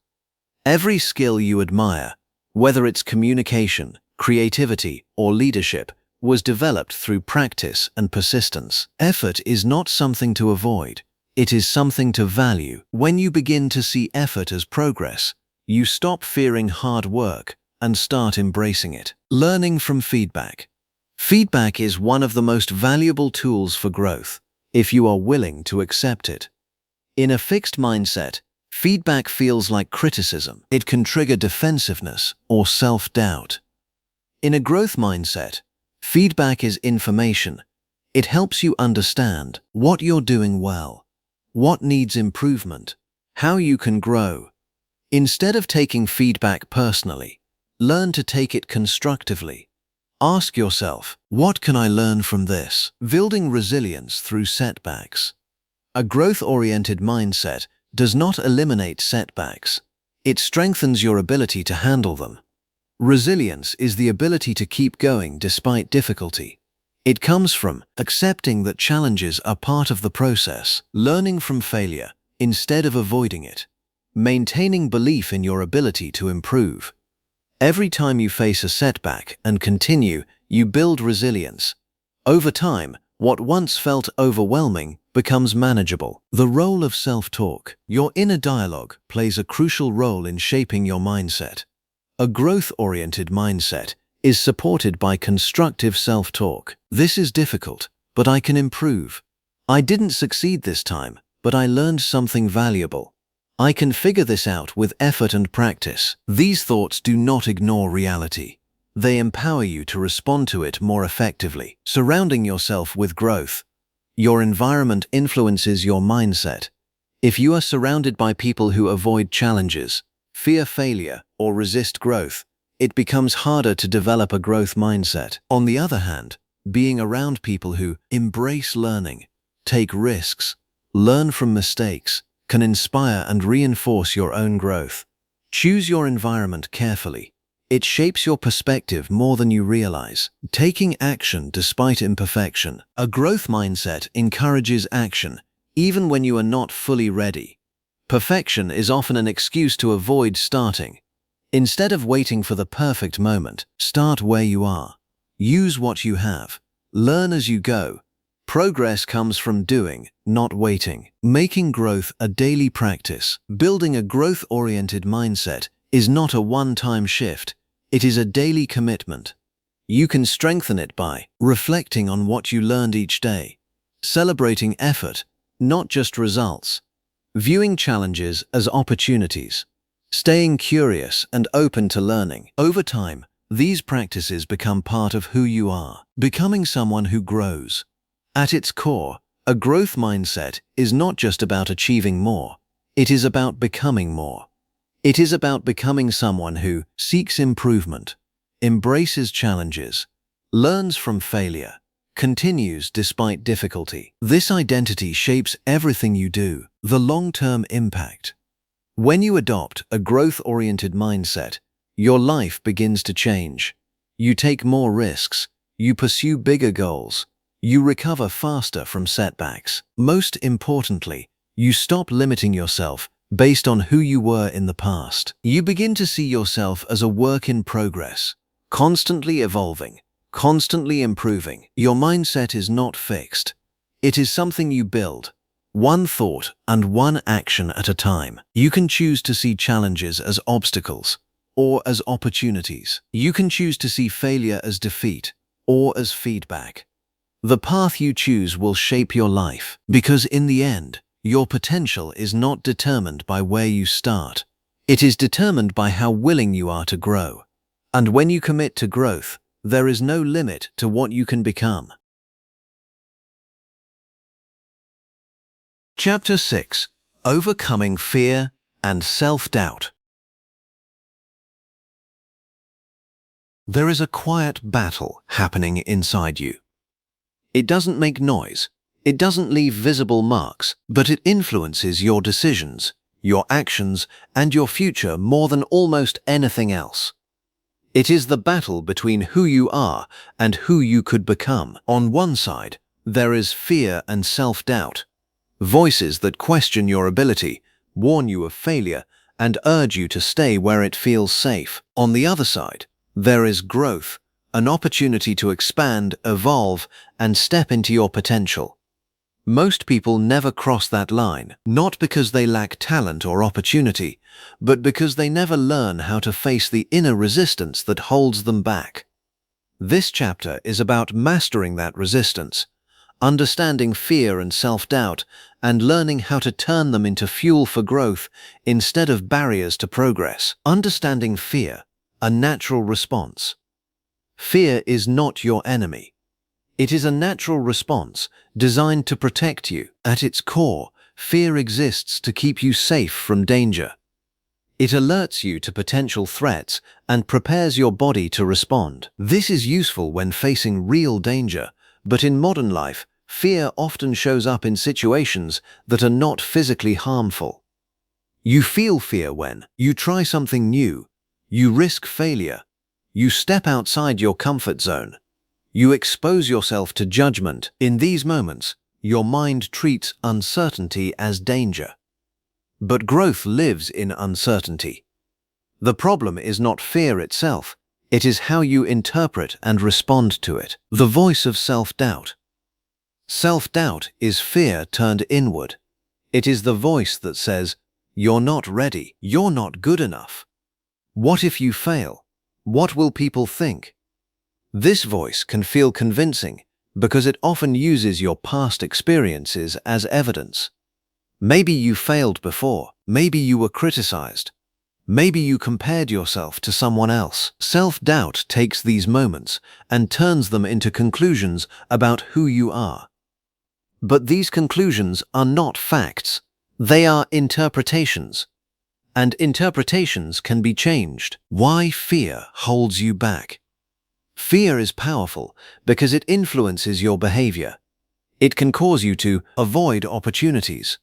Every skill you admire, whether it's communication, creativity, or leadership, was developed through practice and persistence. Effort is not something to avoid. It is something to value. When you begin to see effort as progress, you stop fearing hard work and start embracing it. Learning from feedback. Feedback is one of the most valuable tools for growth, if you are willing to accept it. In a fixed mindset, feedback feels like criticism. It can trigger defensiveness or self-doubt. In a growth mindset, feedback is information. It helps you understand what you're doing well, what needs improvement, how you can grow. Instead of taking feedback personally, learn to take it constructively. Ask yourself, what can I learn from this? Building resilience through setbacks. A growth-oriented mindset does not eliminate setbacks. It strengthens your ability to handle them. Resilience is the ability to keep going despite difficulty. It comes from accepting that challenges are part of the process, learning from failure instead of avoiding it, maintaining belief in your ability to improve. Every time you face a setback and continue, you build resilience. Over time, what once felt overwhelming becomes manageable. The role of self-talk. Your inner dialogue plays a crucial role in shaping your mindset. A growth-oriented mindset is supported by constructive self-talk. This is difficult, but I can improve. I didn't succeed this time, but I learned something valuable. I can figure this out with effort and practice. These thoughts do not ignore reality. They empower you to respond to it more effectively. Surrounding yourself with growth. Your environment influences your mindset. If you are surrounded by people who avoid challenges, fear failure, or resist growth, it becomes harder to develop a growth mindset. On the other hand, being around people who embrace learning, take risks, learn from mistakes, can inspire and reinforce your own growth. Choose your environment carefully. It shapes your perspective more than you realize. Taking action despite imperfection. A growth mindset encourages action, even when you are not fully ready. Perfection is often an excuse to avoid starting. Instead of waiting for the perfect moment, start where you are. Use what you have. Learn as you go. Progress comes from doing, not waiting. Making growth a daily practice. Building a growth-oriented mindset is not a one-time shift. It is a daily commitment. You can strengthen it by reflecting on what you learned each day, celebrating effort, not just results, viewing challenges as opportunities, staying curious and open to learning. Over time, these practices become part of who you are, becoming someone who grows. At its core, a growth mindset is not just about achieving more, it is about becoming more. It is about becoming someone who seeks improvement, embraces challenges, learns from failure, continues despite difficulty. This identity shapes everything you do. The long-term impact. When you adopt a growth-oriented mindset, your life begins to change. You take more risks, you pursue bigger goals, you recover faster from setbacks. Most importantly, you stop limiting yourself based on who you were in the past. You begin to see yourself as a work in progress, constantly evolving, constantly improving. Your mindset is not fixed. It is something you build, one thought and one action at a time. You can choose to see challenges as obstacles or as opportunities. You can choose to see failure as defeat or as feedback. The path you choose will shape your life, because in the end, your potential is not determined by where you start. It is determined by how willing you are to grow. And when you commit to growth, there is no limit to what you can become. Chapter 6. Overcoming Fear and Self-Doubt. There is a quiet battle happening inside you. It doesn't make noise. It doesn't leave visible marks, but it influences your decisions, your actions, and your future more than almost anything else. It is the battle between who you are and who you could become. On one side, there is fear and self-doubt, voices that question your ability, warn you of failure, and urge you to stay where it feels safe. On the other side, there is growth, an opportunity to expand, evolve, and step into your potential. Most people never cross that line, not because they lack talent or opportunity, but because they never learn how to face the inner resistance that holds them back. This chapter is about mastering that resistance, understanding fear and self-doubt, and learning how to turn them into fuel for growth instead of barriers to progress. Understanding fear, a natural response. Fear is not your enemy. It is a natural response designed to protect you. At its core, fear exists to keep you safe from danger. It alerts you to potential threats and prepares your body to respond. This is useful when facing real danger, but in modern life, fear often shows up in situations that are not physically harmful. You feel fear when you try something new, you risk failure, you step outside your comfort zone, you expose yourself to judgment. In these moments, your mind treats uncertainty as danger. But growth lives in uncertainty. The problem is not fear itself, it is how you interpret and respond to it. The voice of self-doubt. Self-doubt is fear turned inward. It is the voice that says, "You're not ready, you're not good enough. What if you fail? What will people think?" This voice can feel convincing because it often uses your past experiences as evidence. Maybe you failed before. Maybe you were criticized. Maybe you compared yourself to someone else. Self-doubt takes these moments and turns them into conclusions about who you are. But these conclusions are not facts. They are interpretations. And interpretations can be changed. Why fear holds you back? Fear is powerful because it influences your behavior. It can cause you to avoid opportunities,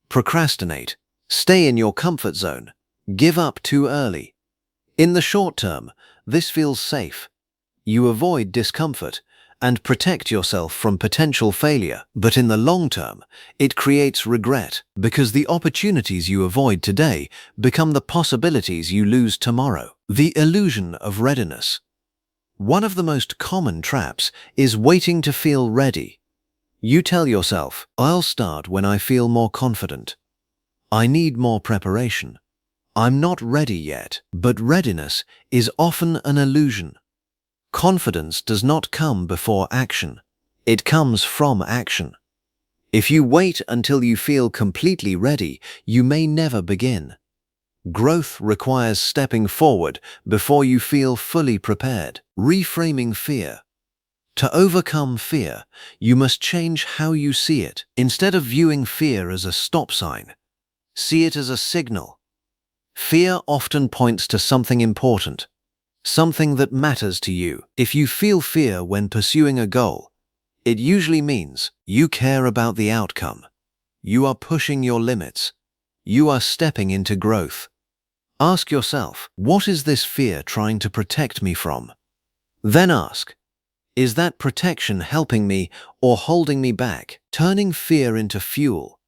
procrastinate, stay in your comfort zone, give up too early. In the short term, this feels safe. You avoid discomfort and protect yourself from potential failure. But in the long term, it creates regret because the opportunities you avoid today become the possibilities you lose tomorrow. The illusion of readiness. One of the most common traps is waiting to feel ready. You tell yourself, I'll start when I feel more confident. I need more preparation. I'm not ready yet. But readiness is often an illusion. Confidence does not come before action. It comes from action. If you wait until you feel completely ready, you may never begin. Growth requires stepping forward before you feel fully prepared. Reframing fear. To overcome fear, you must change how you see it. Instead of viewing fear as a stop sign, see it as a signal. Fear often points to something important, something that matters to you. If you feel fear when pursuing a goal, it usually means you care about the outcome. You are pushing your limits. You are stepping into growth. Ask yourself, what is this fear trying to protect me from? Then ask, is that protection helping me or holding me back? Turning fear into fuel.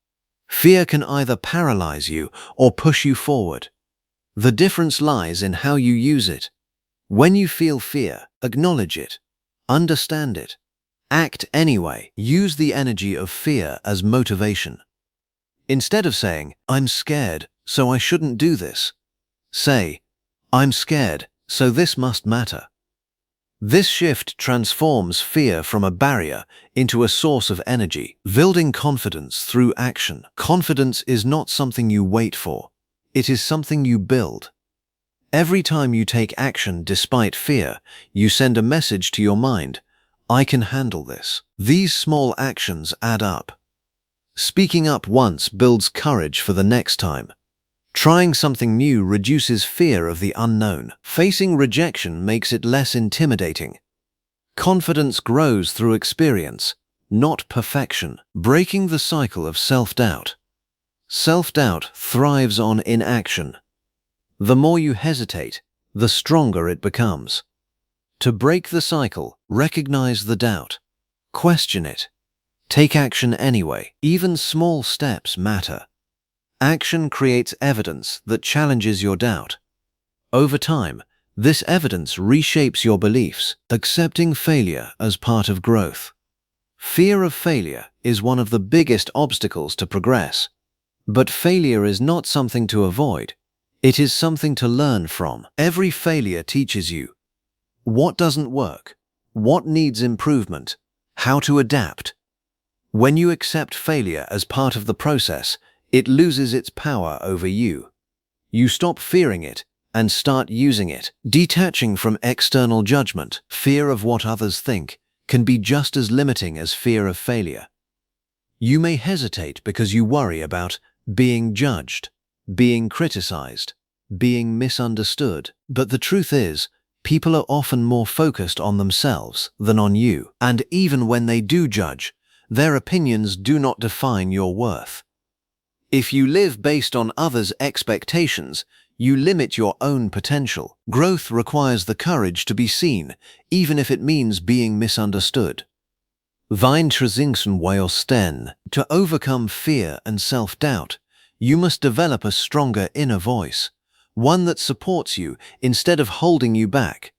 Fear can either paralyze you or push you forward. The difference lies in how you use it. When you feel fear, acknowledge it, understand it, act anyway. Use the energy of fear as motivation. Instead of saying, I'm scared, so I shouldn't do this, say, I'm scared, so this must matter. This shift transforms fear from a barrier into a source of energy. Building confidence through action. Confidence is not something you wait for. It is something you build. Every time you take action despite fear, you send a message to your mind, I can handle this. These small actions add up. Speaking up once builds courage for the next time. Trying something new reduces fear of the unknown. Facing rejection makes it less intimidating. Confidence grows through experience, not perfection. Breaking the cycle of self-doubt. Self-doubt thrives on inaction. The more you hesitate, the stronger it becomes. To break the cycle, recognize the doubt. Question it. Take action anyway. Even small steps matter. Action creates evidence that challenges your doubt. Over time, this evidence reshapes your beliefs, accepting failure as part of growth. Fear of failure is one of the biggest obstacles to progress. But failure is not something to avoid. It is something to learn from. Every failure teaches you what doesn't work, what needs improvement, how to adapt. When you accept failure as part of the process, it loses its power over you. You stop fearing it and start using it. Detaching from external judgment, fear of what others think, can be just as limiting as fear of failure. You may hesitate because you worry about being judged, being criticized, being misunderstood. But the truth is, people are often more focused on themselves than on you. And even when they do judge, their opinions do not define your worth. If you live based on others' expectations, you limit your own potential. Growth requires the courage to be seen, even if it means being misunderstood. To overcome fear and self-doubt, you must develop a stronger inner voice, one that supports you instead of holding you back.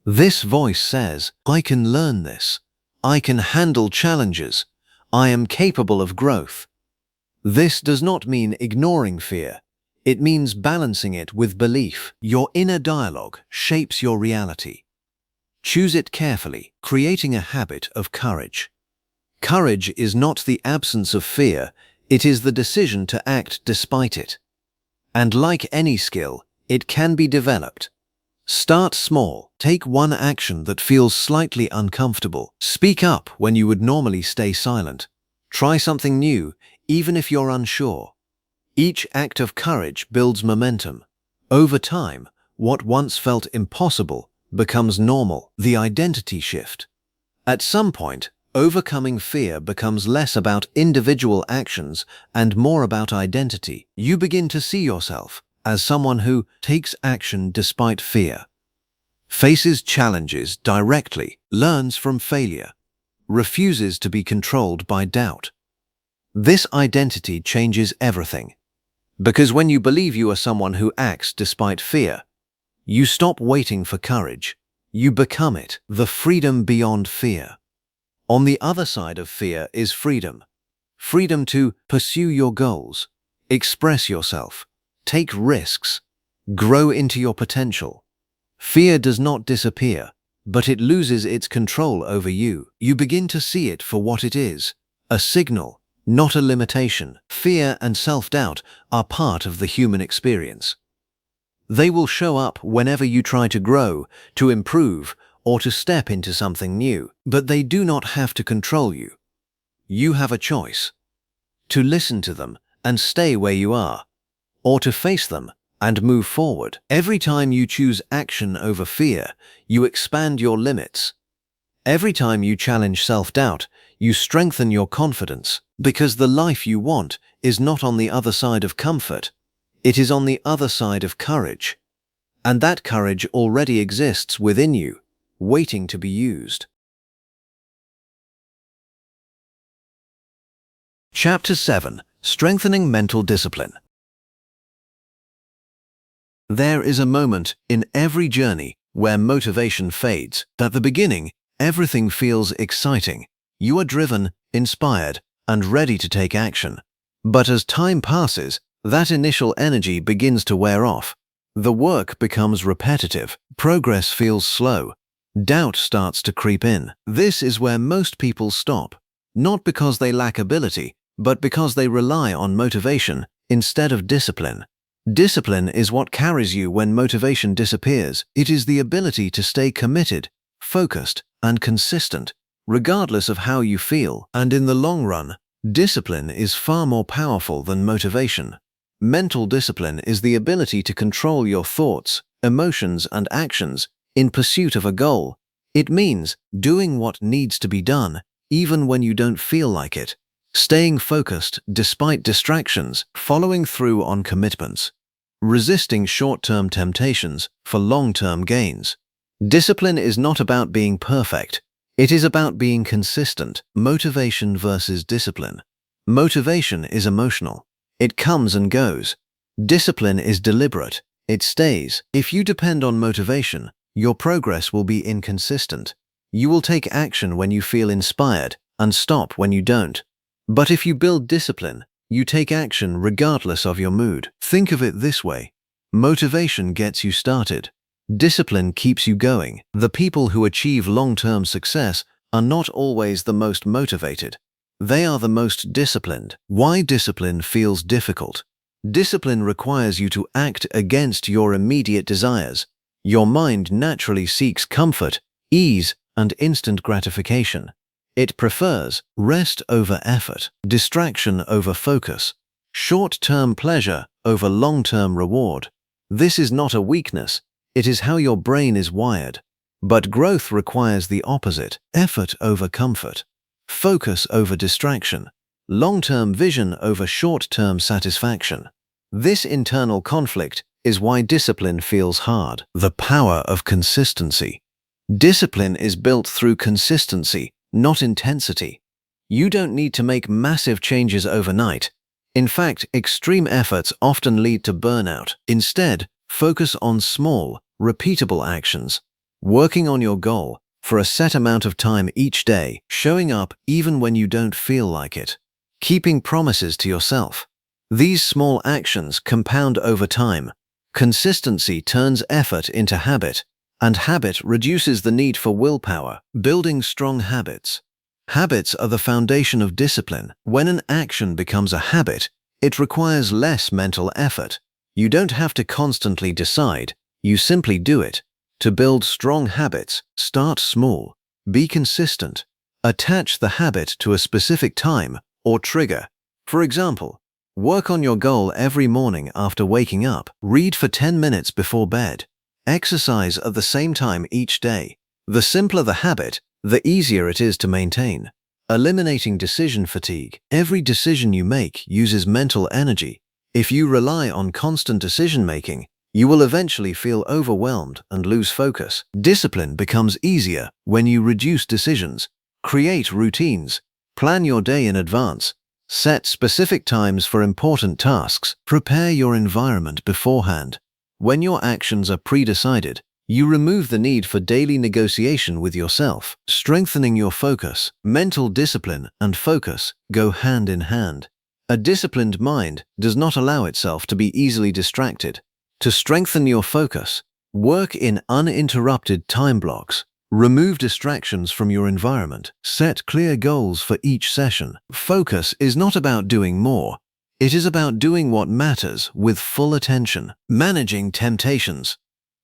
This voice says, I can learn this. I can handle challenges. I am capable of growth. This does not mean ignoring fear. It means balancing it with belief. Your inner dialogue shapes your reality. Choose it carefully, creating a habit of courage. Courage is not the absence of fear, It is the decision to act despite it. And like any skill, it can be developed. Start small. Take one action that feels slightly uncomfortable. Speak up when you would normally stay silent. Try something new, even if you're unsure. Each act of courage builds momentum. Over time, what once felt impossible becomes normal. The identity shift. At some point, overcoming fear becomes less about individual actions and more about identity. You begin to see yourself as someone who takes action despite fear, faces challenges directly, learns from failure, refuses to be controlled by doubt. This identity changes everything. Because when you believe you are someone who acts despite fear, you stop waiting for courage. You become it, the freedom beyond fear. On the other side of fear is freedom. Freedom to pursue your goals, express yourself, take risks, grow into your potential. Fear does not disappear, but it loses its control over you. You begin to see it for what it is, a signal, not a limitation. Fear and self-doubt are part of the human experience. They will show up whenever you try to grow, to improve, or to step into something new, but they do not have to control you. You have a choice: to listen to them and stay where you are, or to face them and move forward. Every time you choose action over fear, you expand your limits. Every time you challenge self-doubt, you strengthen your confidence, because the life you want is not on the other side of comfort. It is on the other side of courage. And that courage already exists within you, waiting to be used. Chapter 7: Strengthening Mental Discipline. There is a moment in every journey where motivation fades. At the beginning, everything feels exciting. You are driven, inspired, and ready to take action. But as time passes, that initial energy begins to wear off. The work becomes repetitive. Progress feels slow. Doubt starts to creep in. This is where most people stop, not because they lack ability, but because they rely on motivation instead of discipline. Discipline is what carries you when motivation disappears. It is the ability to stay committed, focused, and consistent, regardless of how you feel. And in the long run, discipline is far more powerful than motivation. Mental discipline is the ability to control your thoughts, emotions, and actions in pursuit of a goal. It means doing what needs to be done, even when you don't feel like it. Staying focused despite distractions, following through on commitments, resisting short-term temptations for long-term gains. Discipline is not about being perfect. It is about being consistent. Motivation versus discipline. Motivation is emotional. It comes and goes. Discipline is deliberate. It stays. If you depend on motivation, your progress will be inconsistent. You will take action when you feel inspired and stop when you don't. But if you build discipline, you take action regardless of your mood. Think of it this way: motivation gets you started. Discipline keeps you going. The people who achieve long-term success are not always the most motivated. They are the most disciplined. Why discipline feels difficult? Discipline requires you to act against your immediate desires. Your mind naturally seeks comfort, ease, and instant gratification. It prefers rest over effort, distraction over focus, short-term pleasure over long-term reward. This is not a weakness. It is how your brain is wired. But growth requires the opposite: effort over comfort, focus over distraction, long-term vision over short-term satisfaction. This internal conflict is why discipline feels hard. The power of consistency. Discipline is built through consistency, not intensity. You don't need to make massive changes overnight. In fact, extreme efforts often lead to burnout. Instead, focus on small, repeatable actions. Working on your goal for a set amount of time each day, showing up even when you don't feel like it. Keeping promises to yourself. These small actions compound over time. Consistency turns effort into habit, and habit reduces the need for willpower. Building strong habits. Habits are the foundation of discipline. When an action becomes a habit, it requires less mental effort. You don't have to constantly decide, you simply do it. To build strong habits, start small. Be consistent. Attach the habit to a specific time or trigger. For example, work on your goal every morning after waking up. Read for 10 minutes before bed. Exercise at the same time each day. The simpler the habit, the easier it is to maintain. Eliminating decision fatigue. Every decision you make uses mental energy. If you rely on constant decision-making, you will eventually feel overwhelmed and lose focus. Discipline becomes easier when you reduce decisions, create routines, plan your day in advance, set specific times for important tasks, prepare your environment beforehand. When your actions are pre-decided, you remove the need for daily negotiation with yourself. Strengthening your focus. Mental discipline and focus go hand in hand. A disciplined mind does not allow itself to be easily distracted. To strengthen your focus, work in uninterrupted time blocks. Remove distractions from your environment. Set clear goals for each session. Focus is not about doing more. It is about doing what matters with full attention. Managing temptations.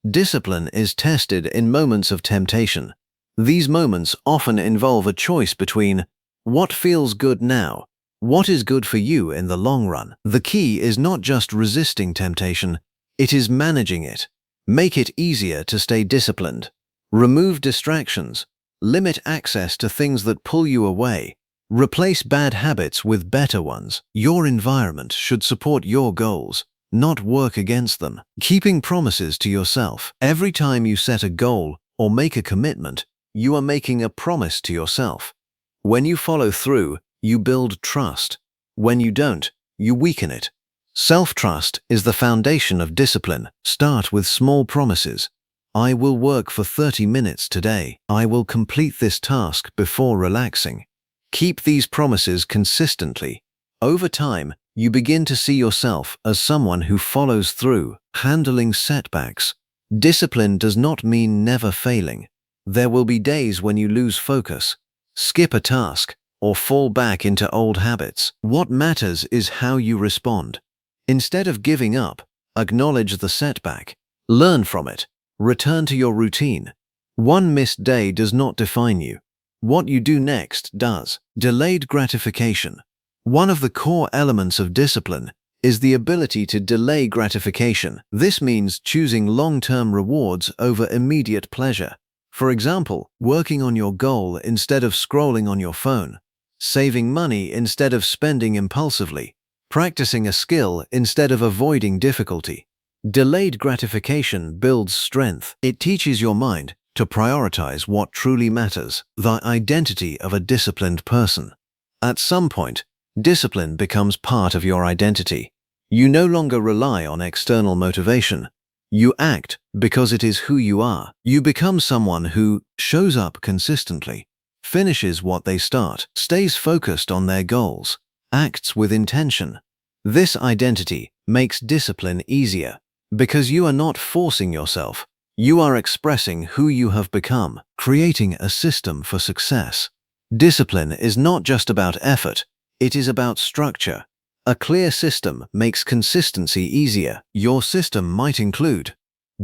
Discipline is tested in moments of temptation. These moments often involve a choice between what feels good now, what is good for you in the long run. The key is not just resisting temptation, it is managing it. Make it easier to stay disciplined. Remove distractions. Limit access to things that pull you away. Replace bad habits with better ones. Your environment should support your goals, not work against them. Keeping promises to yourself. Every time you set a goal or make a commitment, you are making a promise to yourself. When you follow through, you build trust. When you don't, you weaken it. Self-trust is the foundation of discipline. Start with small promises. I will work for 30 minutes today. I will complete this task before relaxing. Keep these promises consistently. Over time, you begin to see yourself as someone who follows through. Handling setbacks. Discipline does not mean never failing. There will be days when you lose focus, skip a task, or fall back into old habits. What matters is how you respond. Instead of giving up, acknowledge the setback. Learn from it. Return to your routine. One missed day does not define you. What you do next does. Delayed gratification. One of the core elements of discipline is the ability to delay gratification. This means choosing long-term rewards over immediate pleasure. For example, working on your goal instead of scrolling on your phone, saving money instead of spending impulsively, practicing a skill instead of avoiding difficulty. Delayed gratification builds strength. It teaches your mind to prioritize what truly matters, the identity of a disciplined person. At some point, discipline becomes part of your identity. You no longer rely on external motivation. You act because it is who you are. You become someone who shows up consistently, finishes what they start, stays focused on their goals, acts with intention. This identity makes discipline easier because you are not forcing yourself. You are expressing who you have become, creating a system for success. Discipline is not just about effort, it is about structure. A clear system makes consistency easier. Your system might include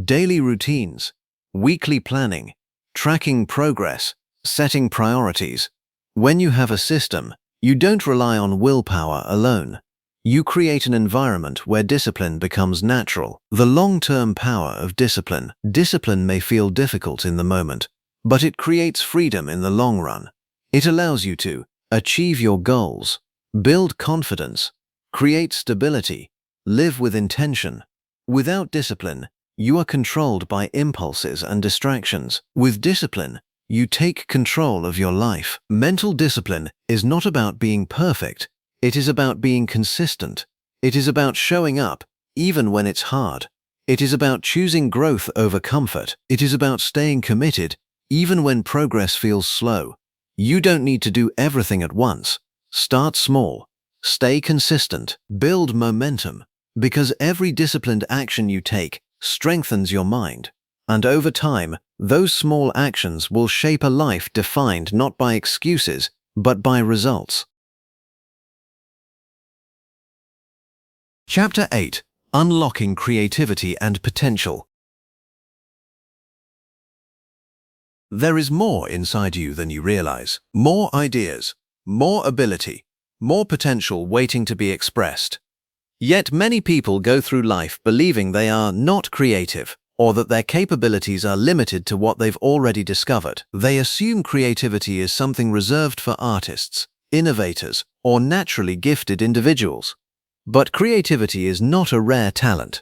daily routines, weekly planning, tracking progress, setting priorities. When you have a system, you don't rely on willpower alone. You create an environment where discipline becomes natural. The long-term power of discipline. Discipline may feel difficult in the moment, but it creates freedom in the long run. It allows you to achieve your goals, build confidence, create stability, live with intention. Without discipline, you are controlled by impulses and distractions. With discipline, you take control of your life. Mental discipline is not about being perfect. It is about being consistent. It is about showing up, even when it's hard. It is about choosing growth over comfort. It is about staying committed, even when progress feels slow. You don't need to do everything at once. Start small. Stay consistent. Build momentum. Because every disciplined action you take strengthens your mind. And over time, those small actions will shape a life defined not by excuses, but by results. Chapter 8: Unlocking Creativity and Potential. There is more inside you than you realize. More ideas, more ability, more potential waiting to be expressed. Yet many people go through life believing they are not creative, or that their capabilities are limited to what they've already discovered. They assume creativity is something reserved for artists, innovators, or naturally gifted individuals. But creativity is not a rare talent.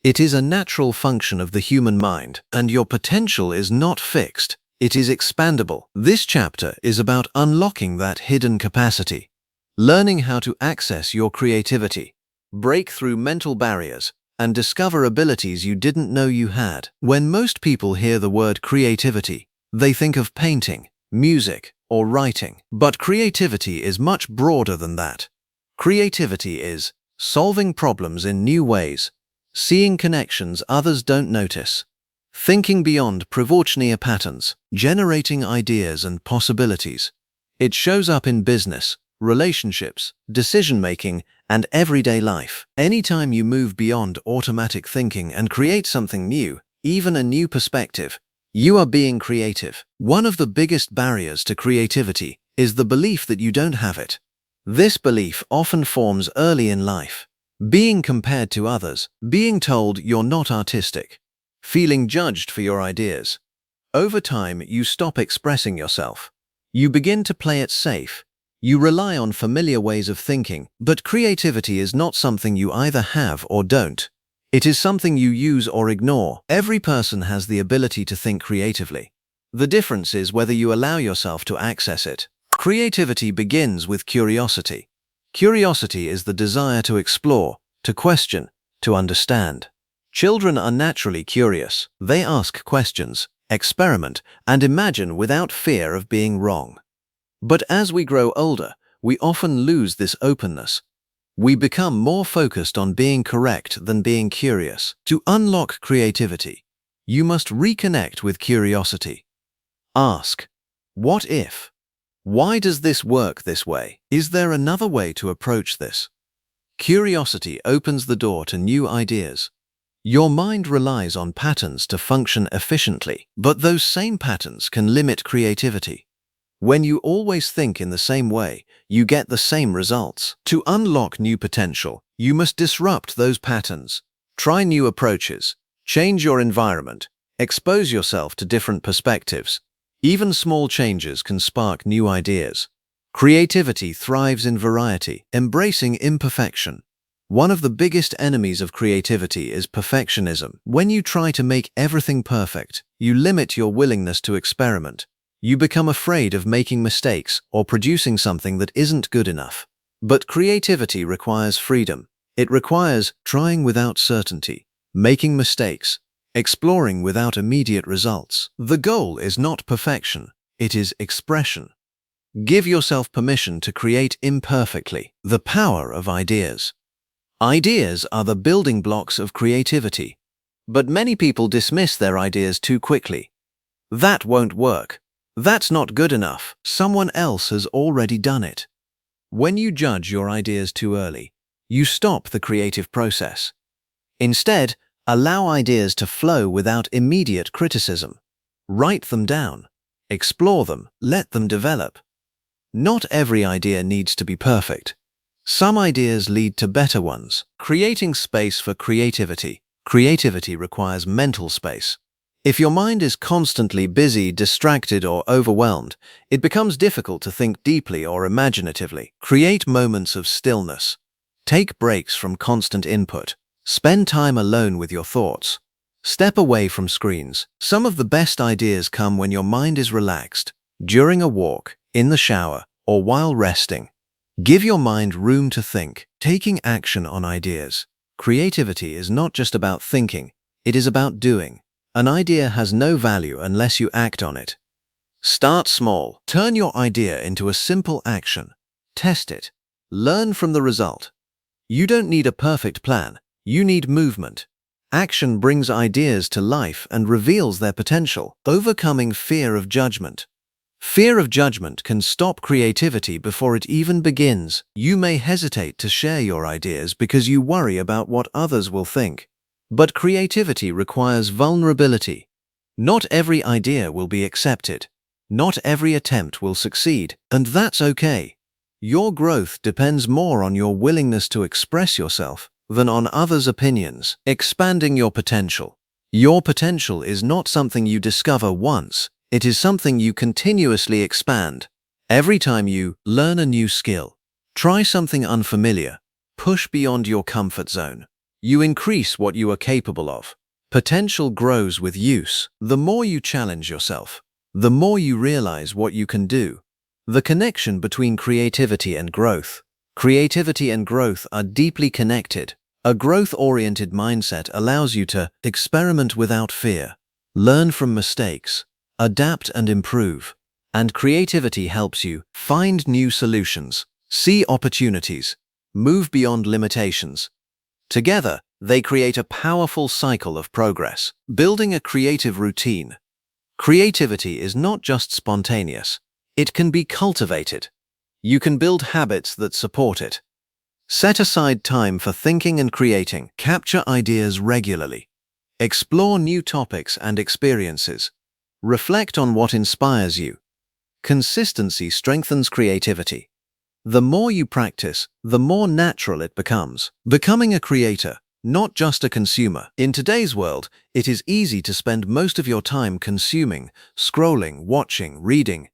It is a natural function of the human mind, and your potential is not fixed. It is expandable. This chapter is about unlocking that hidden capacity, learning how to access your creativity, break through mental barriers, and discover abilities you didn't know you had. When most people hear the word creativity, they think of painting, music, or writing. But creativity is much broader than that. Creativity is solving problems in new ways, seeing connections others don't notice, thinking beyond proportional patterns, generating ideas and possibilities. It shows up in business, relationships, decision-making, and everyday life. Anytime you move beyond automatic thinking and create something new, even a new perspective, you are being creative. One of the biggest barriers to creativity is the belief that you don't have it. This belief often forms early in life. Being compared to others, being told you're not artistic, feeling judged for your ideas. Over time, you stop expressing yourself. You begin to play it safe. You rely on familiar ways of thinking, but creativity is not something you either have or don't. It is something you use or ignore. Every person has the ability to think creatively. The difference is whether you allow yourself to access it. Creativity begins with curiosity. Curiosity is the desire to explore, to question, to understand. Children are naturally curious. They ask questions, experiment, and imagine without fear of being wrong. But as we grow older, we often lose this openness. We become more focused on being correct than being curious. To unlock creativity, you must reconnect with curiosity. Ask, what if? Why does this work this way? Is there another way to approach this? Curiosity opens the door to new ideas. Your mind relies on patterns to function efficiently, but those same patterns can limit creativity. When you always think in the same way, you get the same results. To unlock new potential, you must disrupt those patterns. Try new approaches, change your environment, expose yourself to different perspectives. Even small changes can spark new ideas. Creativity thrives in variety, embracing imperfection. One of the biggest enemies of creativity is perfectionism. When you try to make everything perfect, you limit your willingness to experiment. You become afraid of making mistakes or producing something that isn't good enough. But creativity requires freedom. It requires trying without certainty, making mistakes, exploring without immediate results. The goal is not perfection, it is expression. Give yourself permission to create imperfectly. The power of ideas. Ideas are the building blocks of creativity. But many people dismiss their ideas too quickly. That won't work. That's not good enough. Someone else has already done it. When you judge your ideas too early, you stop the creative process. Instead, allow ideas to flow without immediate criticism. Write them down. Explore them. Let them develop. Not every idea needs to be perfect. Some ideas lead to better ones. Creating space for creativity. Creativity requires mental space. If your mind is constantly busy, distracted, or overwhelmed, it becomes difficult to think deeply or imaginatively. Create moments of stillness. Take breaks from constant input. Spend time alone with your thoughts. Step away from screens. Some of the best ideas come when your mind is relaxed, during a walk, in the shower, or while resting. Give your mind room to think. Taking action on ideas. Creativity is not just about thinking, it is about doing. An idea has no value unless you act on it. Start small. Turn your idea into a simple action. Test it. Learn from the result. You don't need a perfect plan. You need movement. Action brings ideas to life and reveals their potential. Overcoming fear of judgment. Fear of judgment can stop creativity before it even begins. You may hesitate to share your ideas because you worry about what others will think. But creativity requires vulnerability. Not every idea will be accepted. Not every attempt will succeed, and that's okay. Your growth depends more on your willingness to express yourself than on others' opinions. Expanding your potential. Your potential is not something you discover once. It is something you continuously expand. Every time you learn a new skill, try something unfamiliar, push beyond your comfort zone, you increase what you are capable of. Potential grows with use. The more you challenge yourself, the more you realize what you can do. The connection between creativity and growth. Creativity and growth are deeply connected. A growth-oriented mindset allows you to experiment without fear, learn from mistakes, adapt and improve. And creativity helps you find new solutions, see opportunities, move beyond limitations. Together, they create a powerful cycle of progress. Building a creative routine. Creativity is not just spontaneous. It can be cultivated. You can build habits that support it. Set aside time for thinking and creating. Capture ideas regularly. Explore new topics and experiences. Reflect on what inspires you. Consistency strengthens creativity. The more you practice, the more natural it becomes. Becoming a creator, not just a consumer. In today's world, it is easy to spend most of your time consuming, scrolling, watching, reading.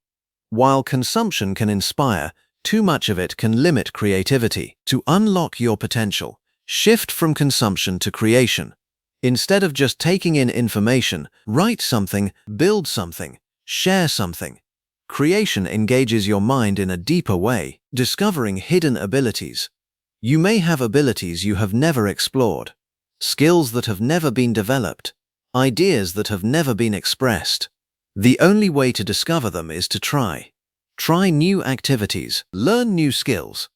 While consumption can inspire, too much of it can limit creativity. To unlock your potential, shift from consumption to creation. Instead of just taking in information, write something, build something, share something. Creation engages your mind in a deeper way, discovering hidden abilities. You may have abilities you have never explored, skills that have never been developed, ideas that have never been expressed. The only way to discover them is to try. Try new activities, learn new skills,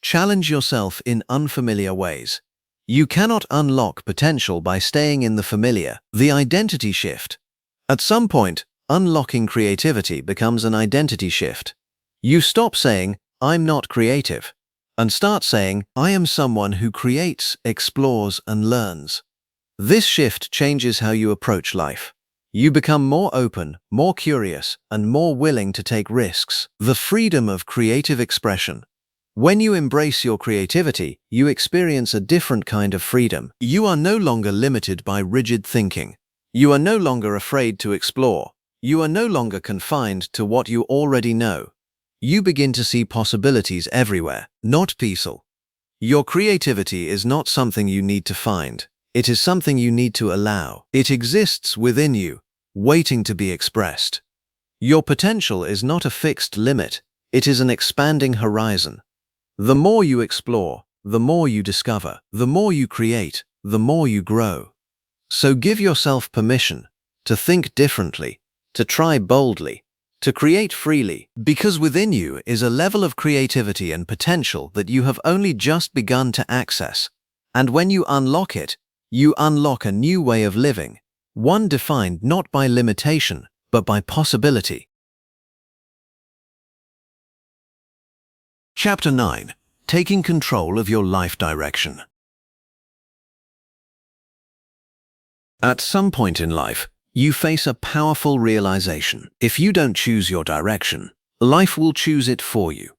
challenge yourself in unfamiliar ways. You cannot unlock potential by staying in the familiar. The identity shift. At some point, unlocking creativity becomes an identity shift. You stop saying, "I'm not creative," and start saying, "I am someone who creates, explores, and learns." This shift changes how you approach life. You become more open, more curious, and more willing to take risks. The freedom of creative expression. When you embrace your creativity, you experience a different kind of freedom. You are no longer limited by rigid thinking. You are no longer afraid to explore. You are no longer confined to what you already know. You begin to see possibilities everywhere, not peaceful. Your creativity is not something you need to find. It is something you need to allow. It exists within you, waiting to be expressed. Your potential is not a fixed limit. It is an expanding horizon. The more you explore, the more you discover. The more you create, the more you grow. So give yourself permission to think differently, to try boldly, to create freely, because within you is a level of creativity and potential that you have only just begun to access. And when you unlock it, you unlock a new way of living, one defined not by limitation, but by possibility. Chapter 9. Taking control of your life direction. At some point in life, you face a powerful realization. If you don't choose your direction, life will choose it for you.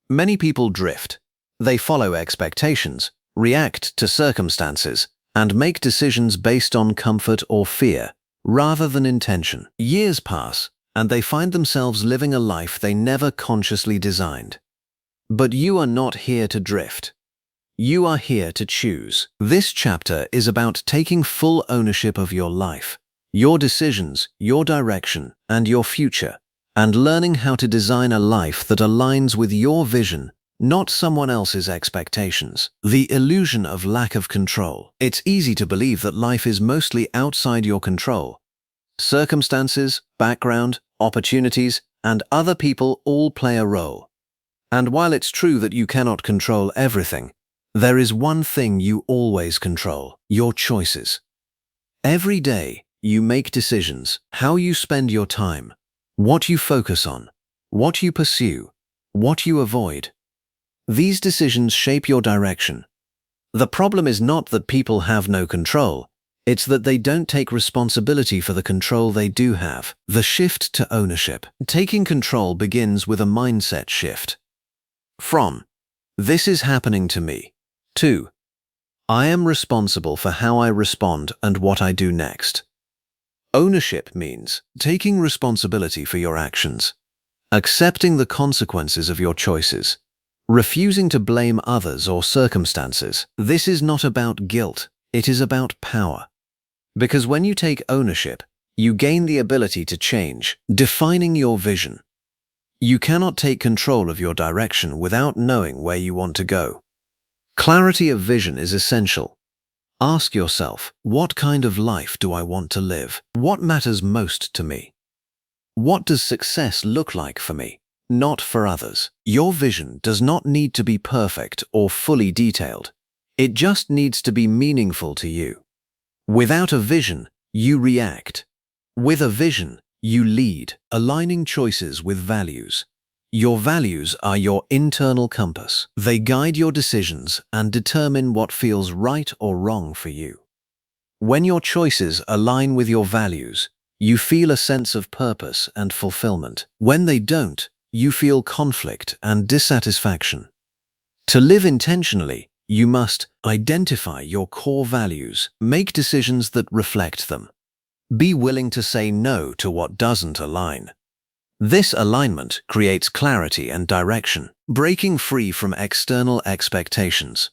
Many people drift. They follow expectations, react to circumstances, and make decisions based on comfort or fear, rather than intention. Years pass, and they find themselves living a life they never consciously designed. But you are not here to drift. You are here to choose. This chapter is about taking full ownership of your life, your decisions, your direction, and your future, and learning how to design a life that aligns with your vision, not someone else's expectations. The illusion of lack of control. It's easy to believe that life is mostly outside your control. Circumstances, background, opportunities, and other people all play a role. And while it's true that you cannot control everything, there is one thing you always control: your choices. Every day, you make decisions: how you spend your time, What you focus on, what you pursue, what you avoid. These decisions shape your direction. The problem is not that people have no control, it's that they don't take responsibility for the control they do have. The shift to ownership. Taking control begins with a mindset shift. From, "This is happening to me," to, "I am responsible for how I respond and what I do next." Ownership means taking responsibility for your actions, accepting the consequences of your choices, refusing to blame others or circumstances. This is not about guilt, it is about power. Because when you take ownership, you gain the ability to change, defining your vision. You cannot take control of your direction without knowing where you want to go. Clarity of vision is essential. Ask yourself, what kind of life do I want to live? What matters most to me? What does success look like for me, not for others? Your vision does not need to be perfect or fully detailed. It just needs to be meaningful to you. Without a vision, you react. With a vision, you lead, aligning choices with values. Your values are your internal compass. They guide your decisions and determine what feels right or wrong for you. When your choices align with your values, you feel a sense of purpose and fulfillment. When they don't, you feel conflict and dissatisfaction. To live intentionally, you must identify your core values, make decisions that reflect them. Be willing to say no to what doesn't align. This alignment creates clarity and direction, breaking free from external expectations.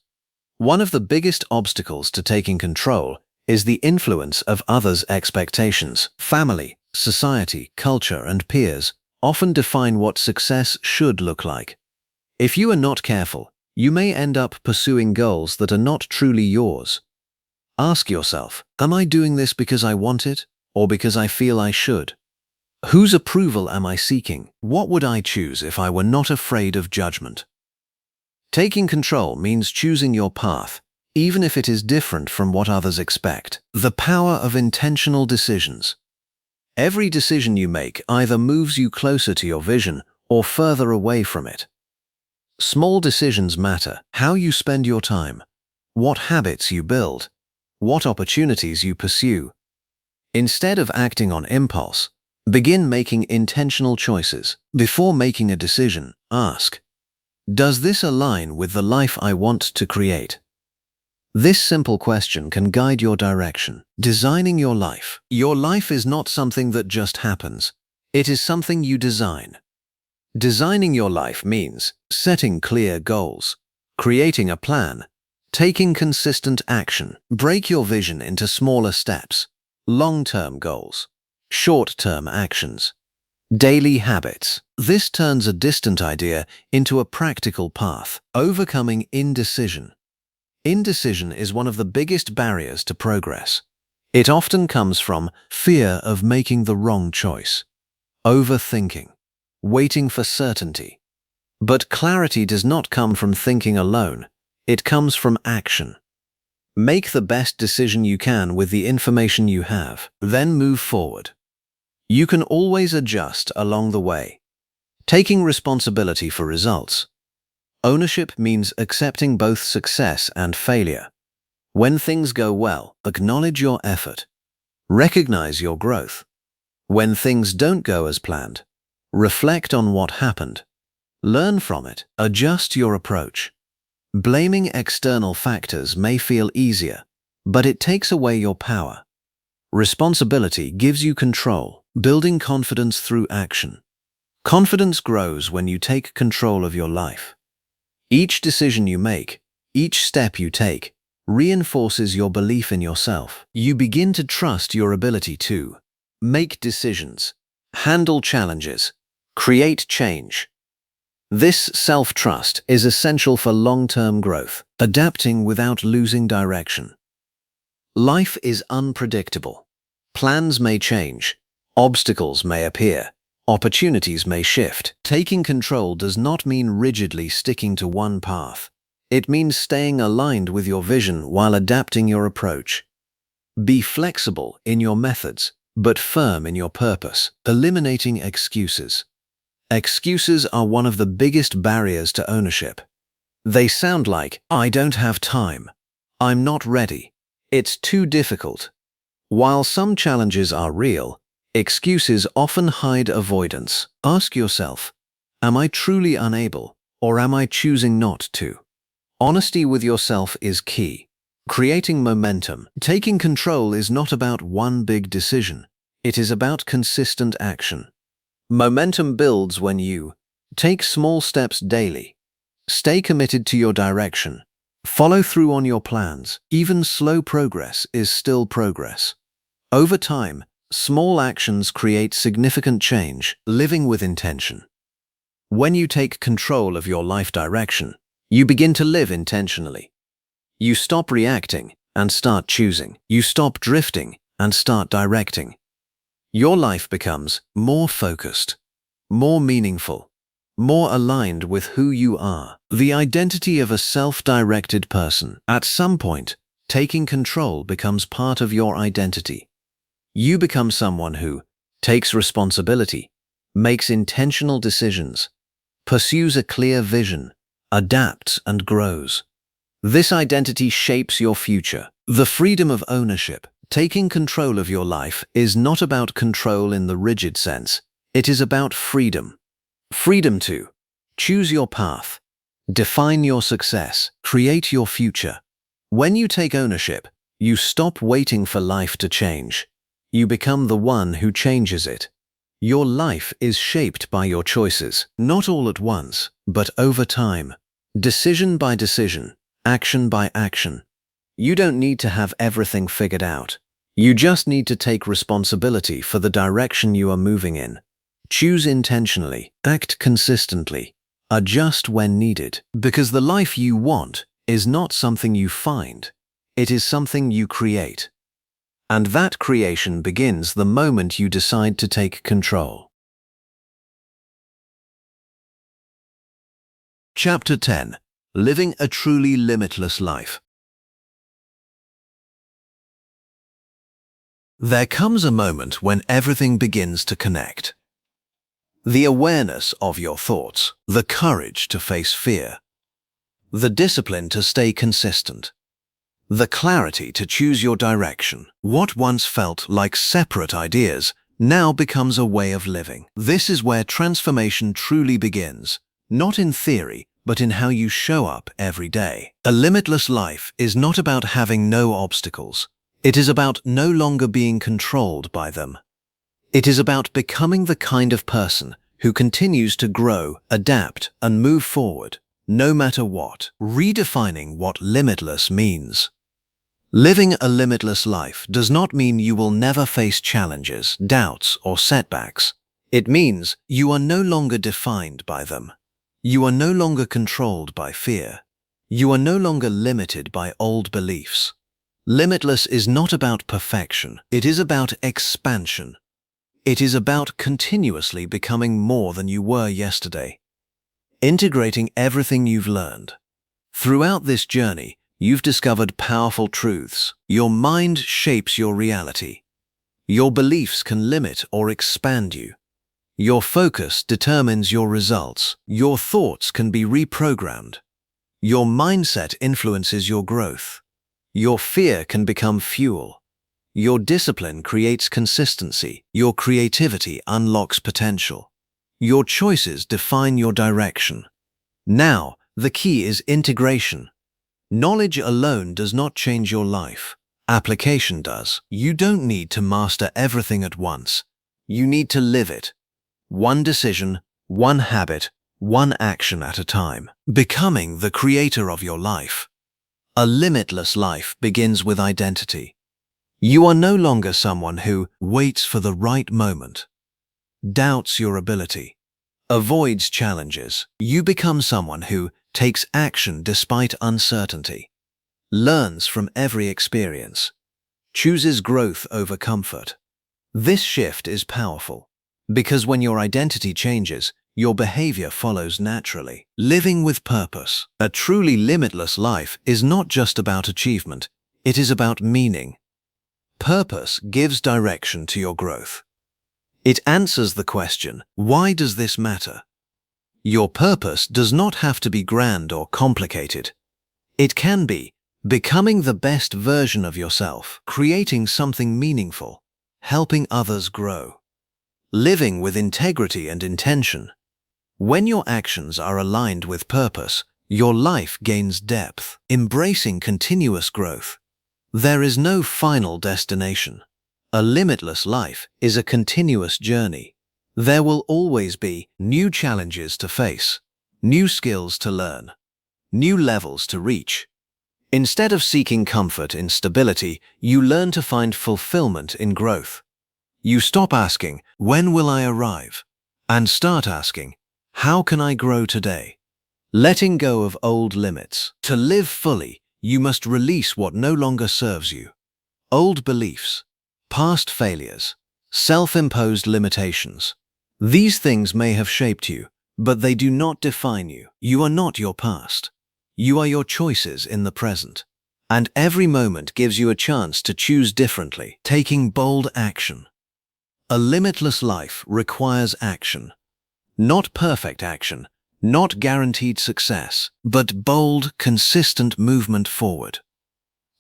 One of the biggest obstacles to taking control is the influence of others' expectations. Family, society, culture, and peers often define what success should look like. If you are not careful, you may end up pursuing goals that are not truly yours. Ask yourself, am I doing this because I want it, or because I feel I should? Whose approval am I seeking? What would I choose if I were not afraid of judgment? Taking control means choosing your path, even if it is different from what others expect. The power of intentional decisions. Every decision you make either moves you closer to your vision or further away from it. Small decisions matter: how you spend your time, what habits you build, what opportunities you pursue. Instead of acting on impulse, begin making intentional choices. Before making a decision, ask, does this align with the life I want to create? This simple question can guide your direction. Designing your life. Your life is not something that just happens. It is something you design. Designing your life means setting clear goals, creating a plan, taking consistent action. Break your vision into smaller steps, long-term goals, short-term actions, daily habits. This turns a distant idea into a practical path. Overcoming indecision. Indecision is one of the biggest barriers to progress. It often comes from fear of making the wrong choice, overthinking, waiting for certainty. But clarity does not come from thinking alone. It comes from action. Make the best decision you can with the information you have, then move forward. You can always adjust along the way. Taking responsibility for results. Ownership means accepting both success and failure. When things go well, acknowledge your effort. Recognize your growth. When things don't go as planned, reflect on what happened. Learn from it. Adjust your approach. Blaming external factors may feel easier, but it takes away your power. Responsibility gives you control, building confidence through action. Confidence grows when you take control of your life. Each decision you make, each step you take, reinforces your belief in yourself. You begin to trust your ability to make decisions, handle challenges, create change. This self-trust is essential for long-term growth, adapting without losing direction. Life is unpredictable. Plans may change, obstacles may appear, opportunities may shift. Taking control does not mean rigidly sticking to one path. It means staying aligned with your vision while adapting your approach. Be flexible in your methods, but firm in your purpose. Eliminating excuses. Excuses are one of the biggest barriers to ownership. They sound like, "I don't have time," "I'm not ready," "It's too difficult." While some challenges are real, excuses often hide avoidance. Ask yourself, am I truly unable, or am I choosing not to? Honesty with yourself is key. Creating momentum. Taking control is not about one big decision. It is about consistent action. Momentum builds when you take small steps daily, stay committed to your direction, follow through on your plans. Even slow progress is still progress. Over time, small actions create significant change. Living with intention. When you take control of your life direction, you begin to live intentionally. You stop reacting and start choosing. You stop drifting and start directing. Your life becomes more focused, more meaningful, more aligned with who you are. The identity of a self-directed person. At some point, taking control becomes part of your identity. You become someone who takes responsibility, makes intentional decisions, pursues a clear vision, adapts and grows. This identity shapes your future. The freedom of ownership. Taking control of your life is not about control in the rigid sense. It is about freedom. Freedom to choose your path, define your success, create your future. When you take ownership, you stop waiting for life to change. You become the one who changes it. Your life is shaped by your choices, not all at once, but over time. Decision by decision, action by action. You don't need to have everything figured out. You just need to take responsibility for the direction you are moving in. Choose intentionally, act consistently, adjust when needed. Because the life you want is not something you find. It is something you create. And that creation begins the moment you decide to take control. Chapter 10. Living a truly limitless life. There comes a moment when everything begins to connect. The awareness of your thoughts, the courage to face fear, the discipline to stay consistent, the clarity to choose your direction. What once felt like separate ideas now becomes a way of living. This is where transformation truly begins, not in theory, but in how you show up every day. A limitless life is not about having no obstacles. It is about no longer being controlled by them. It is about becoming the kind of person who continues to grow, adapt, and move forward, no matter what. Redefining what limitless means. Living a limitless life does not mean you will never face challenges, doubts, or setbacks. It means you are no longer defined by them. You are no longer controlled by fear. You are no longer limited by old beliefs. Limitless is not about perfection. It is about expansion. It is about continuously becoming more than you were yesterday. Integrating everything you've learned. Throughout this journey, you've discovered powerful truths. Your mind shapes your reality. Your beliefs can limit or expand you. Your focus determines your results. Your thoughts can be reprogrammed. Your mindset influences your growth. Your fear can become fuel. Your discipline creates consistency. Your creativity unlocks potential. Your choices define your direction. Now, the key is integration. Knowledge alone does not change your life. Application does. You don't need to master everything at once. You need to live it. One decision, one habit, one action at a time. Becoming the creator of your life. A limitless life begins with identity. You are no longer someone who waits for the right moment, doubts your ability, avoids challenges. You become someone who takes action despite uncertainty, learns from every experience, chooses growth over comfort. This shift is powerful because when your identity changes, your behavior follows naturally. Living with purpose. A truly limitless life is not just about achievement, it is about meaning. Purpose gives direction to your growth. It answers the question, why does this matter? Your purpose does not have to be grand or complicated. It can be becoming the best version of yourself, creating something meaningful, helping others grow, living with integrity and intention. When your actions are aligned with purpose, your life gains depth, embracing continuous growth. There is no final destination. A limitless life is a continuous journey. There will always be new challenges to face, new skills to learn, new levels to reach. Instead of seeking comfort in stability, you learn to find fulfillment in growth. You stop asking, when will I arrive? And start asking, how can I grow today? Letting go of old limits. To live fully, you must release what no longer serves you. Old beliefs, past failures, self-imposed limitations. These things may have shaped you, but they do not define you. You are not your past. You are your choices in the present. And every moment gives you a chance to choose differently, taking bold action. A limitless life requires action. Not perfect action, not guaranteed success, but bold, consistent movement forward.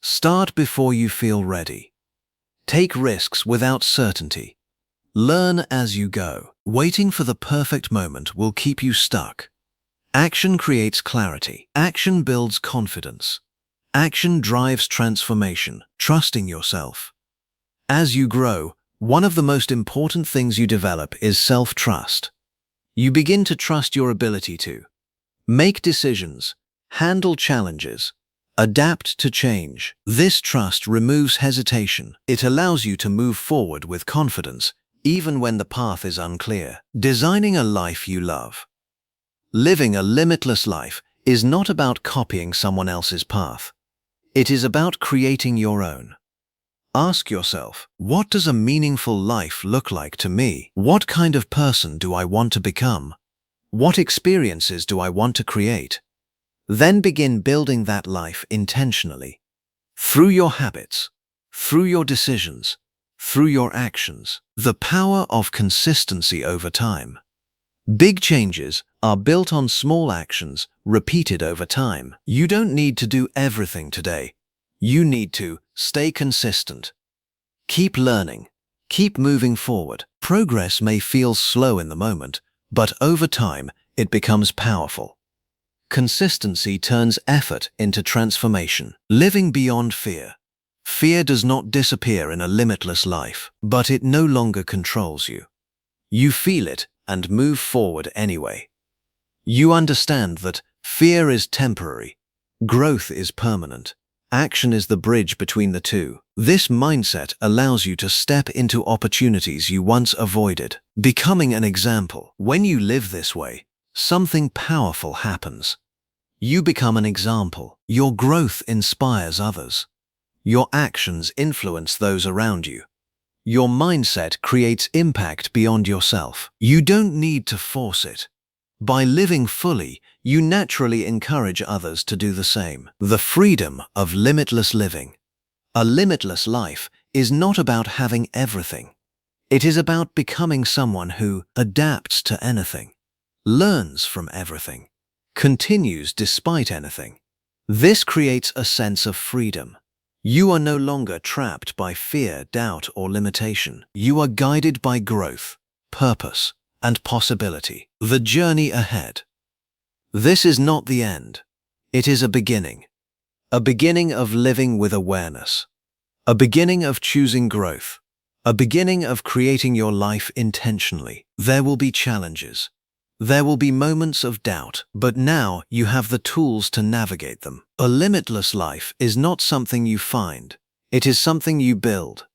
Start before you feel ready. Take risks without certainty. Learn as you go. Waiting for the perfect moment will keep you stuck. Action creates clarity. Action builds confidence. Action drives transformation, trusting yourself. As you grow, one of the most important things you develop is self-trust. You begin to trust your ability to make decisions, handle challenges, adapt to change. This trust removes hesitation. It allows you to move forward with confidence, even when the path is unclear. Designing a life you love. Living a limitless life is not about copying someone else's path. It is about creating your own. Ask yourself, what does a meaningful life look like to me? What kind of person do I want to become? What experiences do I want to create? Then begin building that life intentionally. Through your habits, through your decisions, through your actions. The power of consistency over time. Big changes are built on small actions repeated over time. You don't need to do everything today. You need to stay consistent. Keep learning. Keep moving forward. Progress may feel slow in the moment, but over time, it becomes powerful. Consistency turns effort into transformation. Living beyond fear. Fear does not disappear in a limitless life, but it no longer controls you. You feel it and move forward anyway. You understand that fear is temporary, growth is permanent. Action is the bridge between the two. This mindset allows you to step into opportunities you once avoided, becoming an example. When you live this way, something powerful happens. You become an example. Your growth inspires others. Your actions influence those around you. Your mindset creates impact beyond yourself. You don't need to force it. By living fully, you naturally encourage others to do the same. The freedom of limitless living. A limitless life is not about having everything. It is about becoming someone who adapts to anything, learns from everything, continues despite anything. This creates a sense of freedom. You are no longer trapped by fear, doubt, or limitation. You are guided by growth, purpose, and possibility. The journey ahead. This is not the end. It is a beginning. A beginning of living with awareness. A beginning of choosing growth. A beginning of creating your life intentionally. There will be challenges. There will be moments of doubt, but now you have the tools to navigate them. A limitless life is not something you find. It is something you build.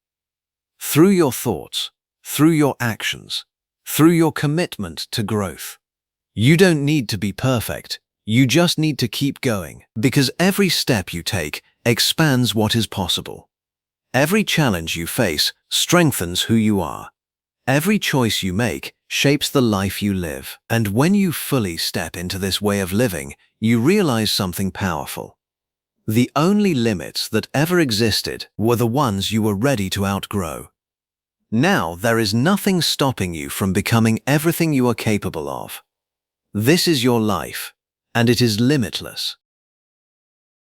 Through your thoughts, through your actions, through your commitment to growth. You don't need to be perfect. You just need to keep going, because every step you take expands what is possible. Every challenge you face strengthens who you are. Every choice you make shapes the life you live. And when you fully step into this way of living, you realize something powerful. The only limits that ever existed were the ones you were ready to outgrow. Now there is nothing stopping you from becoming everything you are capable of. This is your life, and it is limitless.